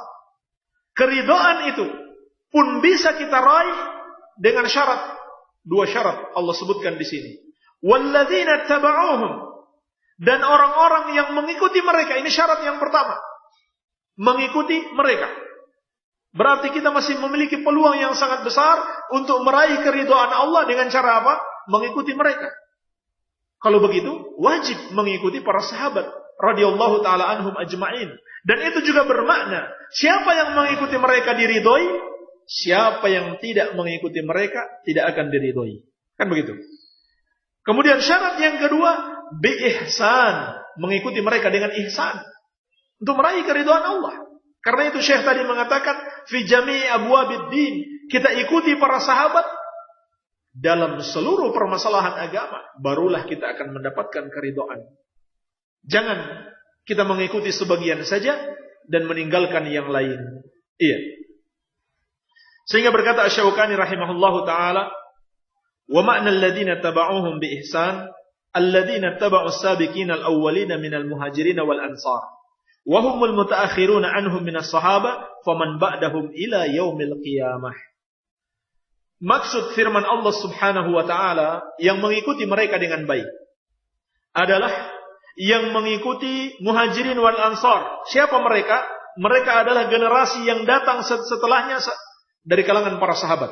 Keridhaan itu pun bisa kita raih dengan syarat. Dua syarat Allah sebutkan di sini. Walladzina taba'uhum, dan orang-orang yang mengikuti mereka. Ini syarat yang pertama. Mengikuti mereka. Berarti kita masih memiliki peluang yang sangat besar untuk meraih keridhaan Allah dengan cara apa? Mengikuti mereka. Kalau begitu, wajib mengikuti para sahabat radhiyallahu taala anhum ajma'in. Dan itu juga bermakna, siapa yang mengikuti mereka diridhoi, siapa yang tidak mengikuti mereka tidak akan diridhoi. Kan begitu. Kemudian syarat yang kedua, bi-ihsan, mengikuti mereka dengan ihsan untuk meraih keridhaan Allah. Karena itu Syekh tadi mengatakan fi jami'i abwabid din, kita ikuti para sahabat dalam seluruh permasalahan agama, barulah kita akan mendapatkan keridhaan. Jangan kita mengikuti sebagian saja dan meninggalkan yang lain. Iya. Sehingga berkata Asy-Syaukani rahimahullahu taala, wa ma'na alladziina taba'uuhum bi ihsan alladziina taba'us sabiqiina al-awwaliina minal muhajirin wal ansar wa humul mutaakhiruna anhum minas sahaba faman ba'dahum ila yaumil qiyamah. Maksud firman Allah Subhanahu wa taala yang mengikuti mereka dengan baik adalah yang mengikuti muhajirin wal ansar. Siapa mereka? Mereka adalah generasi yang datang setelahnya dari kalangan para sahabat,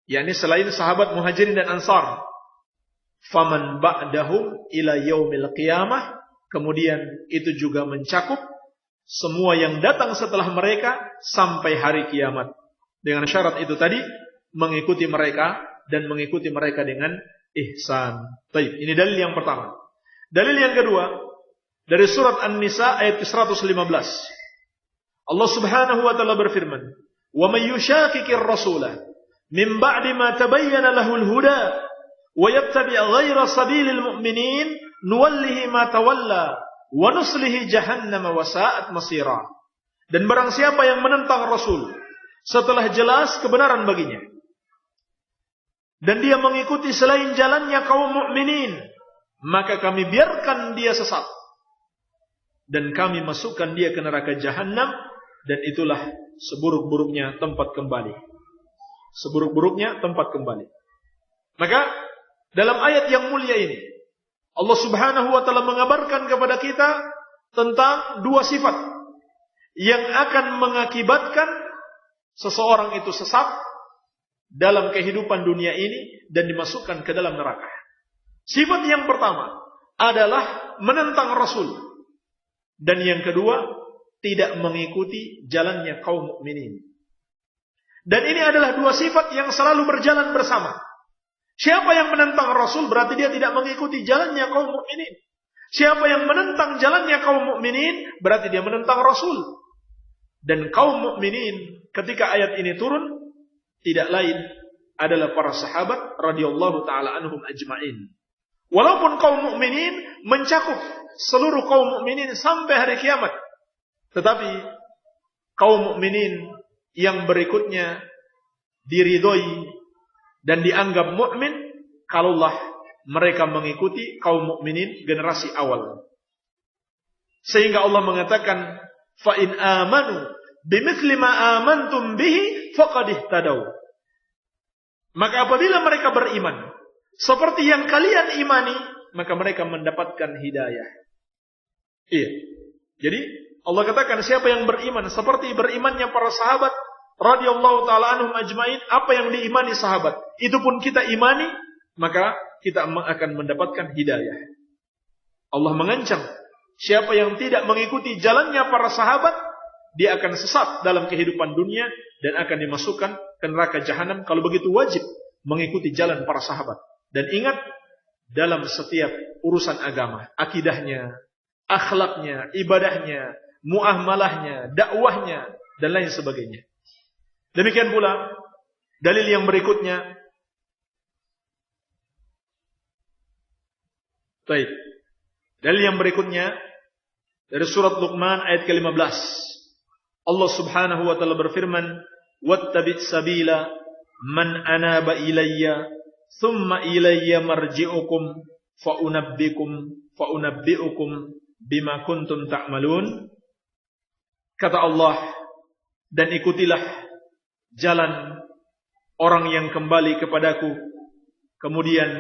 yakni selain sahabat Muhajirin dan Ansar. Faman ba'dahum ila yaumil qiyamah, kemudian itu juga mencakup semua yang datang setelah mereka sampai hari kiamat. Dengan syarat itu tadi, mengikuti mereka dan mengikuti mereka dengan ihsan. Baik, ini dalil yang pertama. Dalil yang kedua dari surat An-Nisa ayat 115. Allah Subhanahu wa taala berfirman, وَمَنْ يُشَاكِكِ الرَّسُولَ مِنْ بَعْدِ مَا تَبَيَّنَ لَهُ الْهُدَى وَيَتَّبِعْ غَيْرَ سَبِيلِ الْمُؤْمِنِينَ نُوَلِّهِ مَا تَوَلَّى وَنُصْلِهِ جَهَنَّمَ وَسَاءَتْ مَصِيرًا. Dan barang siapa yang menentang Rasul setelah jelas kebenaran baginya, dan dia mengikuti selain jalannya kaum mukminin, maka kami biarkan dia sesat dan kami masukkan dia ke neraka Jahannam, dan itulah seburuk-buruknya tempat kembali. Seburuk-buruknya tempat kembali. Maka dalam ayat yang mulia ini Allah Subhanahu wa taala mengabarkan kepada kita tentang dua sifat yang akan mengakibatkan seseorang itu sesat dalam kehidupan dunia ini dan dimasukkan ke dalam neraka. Sifat yang pertama adalah menentang Rasul, dan yang kedua tidak mengikuti jalannya kaum mukminin. Dan ini adalah dua sifat yang selalu berjalan bersama. Siapa yang menentang Rasul berarti dia tidak mengikuti jalannya kaum mukminin. Siapa yang menentang jalannya kaum mukminin berarti dia menentang Rasul. Dan kaum mukminin ketika ayat ini turun tidak lain adalah para sahabat radhiyallahu taala anhum ajma'in. Walaupun kaum mukminin mencakup seluruh kaum mukminin sampai hari kiamat, tetapi kaum mukminin yang berikutnya diridhoi dan dianggap mukmin kalaulah mereka mengikuti kaum mukminin generasi awal. Sehingga Allah mengatakan, fa in amanu bimithli ma amantum bihi faqad ihtadaw. Maka apabila mereka beriman seperti yang kalian imani, maka mereka mendapatkan hidayah. Iya. Jadi Allah katakan siapa yang beriman seperti berimannya para sahabat radhiyallahu taala anhum ajmain, apa yang diimani sahabat itu pun kita imani, maka kita akan mendapatkan hidayah. Allah mengancam siapa yang tidak mengikuti jalannya para sahabat, dia akan sesat dalam kehidupan dunia dan akan dimasukkan ke neraka Jahannam. Kalau begitu wajib mengikuti jalan para sahabat. Dan ingat, dalam setiap urusan agama, akidahnya, akhlaknya, ibadahnya, muamalahnya, dakwahnya, dan lain sebagainya. Demikian pula dalil yang berikutnya Baik. Dalil yang berikutnya dari surat Luqman ayat ke-15. Allah Subhanahu wa taala berfirman, "Wattabi' sabila man anaba ilayya, thumma ilayya marji'ukum fa'unabbi'ukum bima kuntum ta'malun." Kata Allah, dan ikutilah jalan orang yang kembali kepadaku, kemudian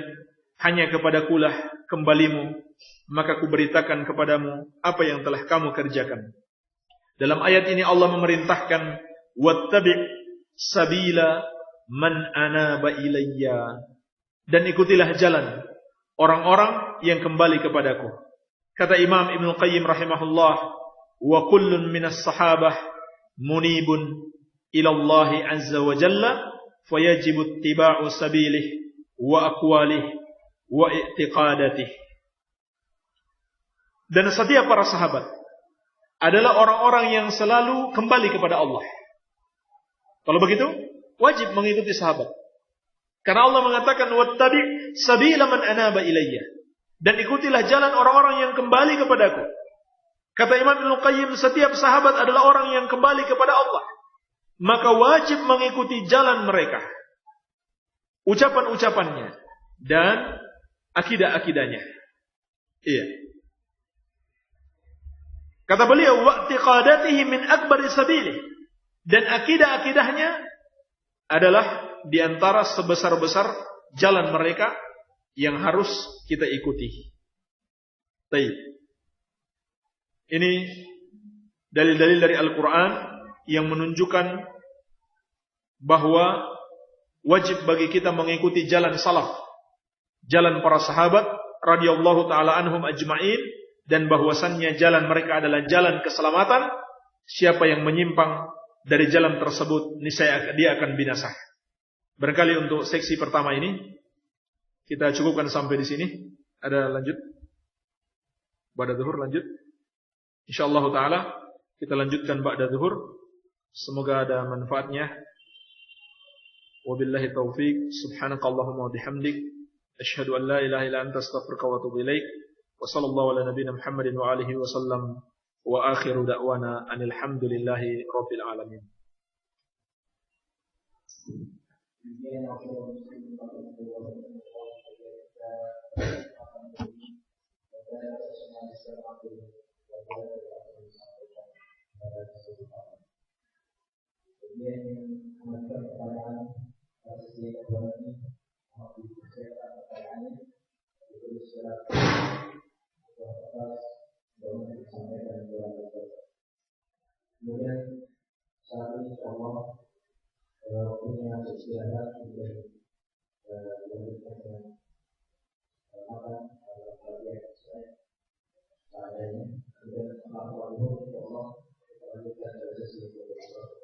hanya kepadakulah kembalimu, maka kuberitakan kepadamu apa yang telah kamu kerjakan. Dalam ayat ini Allah memerintahkan, wattabi' sabila man anaba ilayya, dan ikutilah jalan orang-orang yang kembali kepadaku. Kata Imam Ibnu Qayyim rahimahullah, wa kullun minas sahabah munibun ila Allah azza wa jalla, fayajibu ittiba'u sabilih wa aqwalih wa i'tiqadatih. Dan setiap para sahabat adalah orang-orang yang selalu kembali kepada Allah. Kalau begitu, wajib mengikuti sahabat. Karena Allah mengatakan, wattabi' sabila man anaba ilayya, dan ikutilah jalan orang-orang yang kembali kepadaku. Kata Imam Ibnu Qayyim, setiap sahabat adalah orang yang kembali kepada Allah, maka wajib mengikuti jalan mereka, ucapan-ucapannya dan akidah-akidahnya. Iya. Kata beliau, wa'tiqadatihi min akbari sabilih, dan akidah-akidahnya adalah di antara sebesar-besar jalan mereka yang harus kita ikuti. Baik. Ini dalil-dalil dari Al-Quran yang menunjukkan bahwa wajib bagi kita mengikuti jalan salaf, jalan para sahabat radhiyallahu taala anhum ajma'in, dan bahwasannya jalan mereka adalah jalan keselamatan. Siapa yang menyimpang dari jalan tersebut, niscaya dia akan binasa. Barangkali untuk seksi pertama ini kita cukupkan sampai di sini. Ada lanjut? Ba'da zuhur lanjut? Insyaallah taala kita lanjutkan ba'da zuhur. Semoga ada manfaatnya. Wabillahi taufiq. Subhanakallahumma wa bihamdik, asyhadu an la ilaha illa anta astaghfiruka wa atubu ilaik. Wa sallallahu ala nabiyyina Muhammadin wa alihi wa sallam. Wa akhiru da'wana anil hamdulillahi rabbil alamin. Kemudian saat ini Allah punya istirahat untuk melanjutkan makan bagian seadanya. Kemudian Allah melanjutkan dari sesi berikutnya.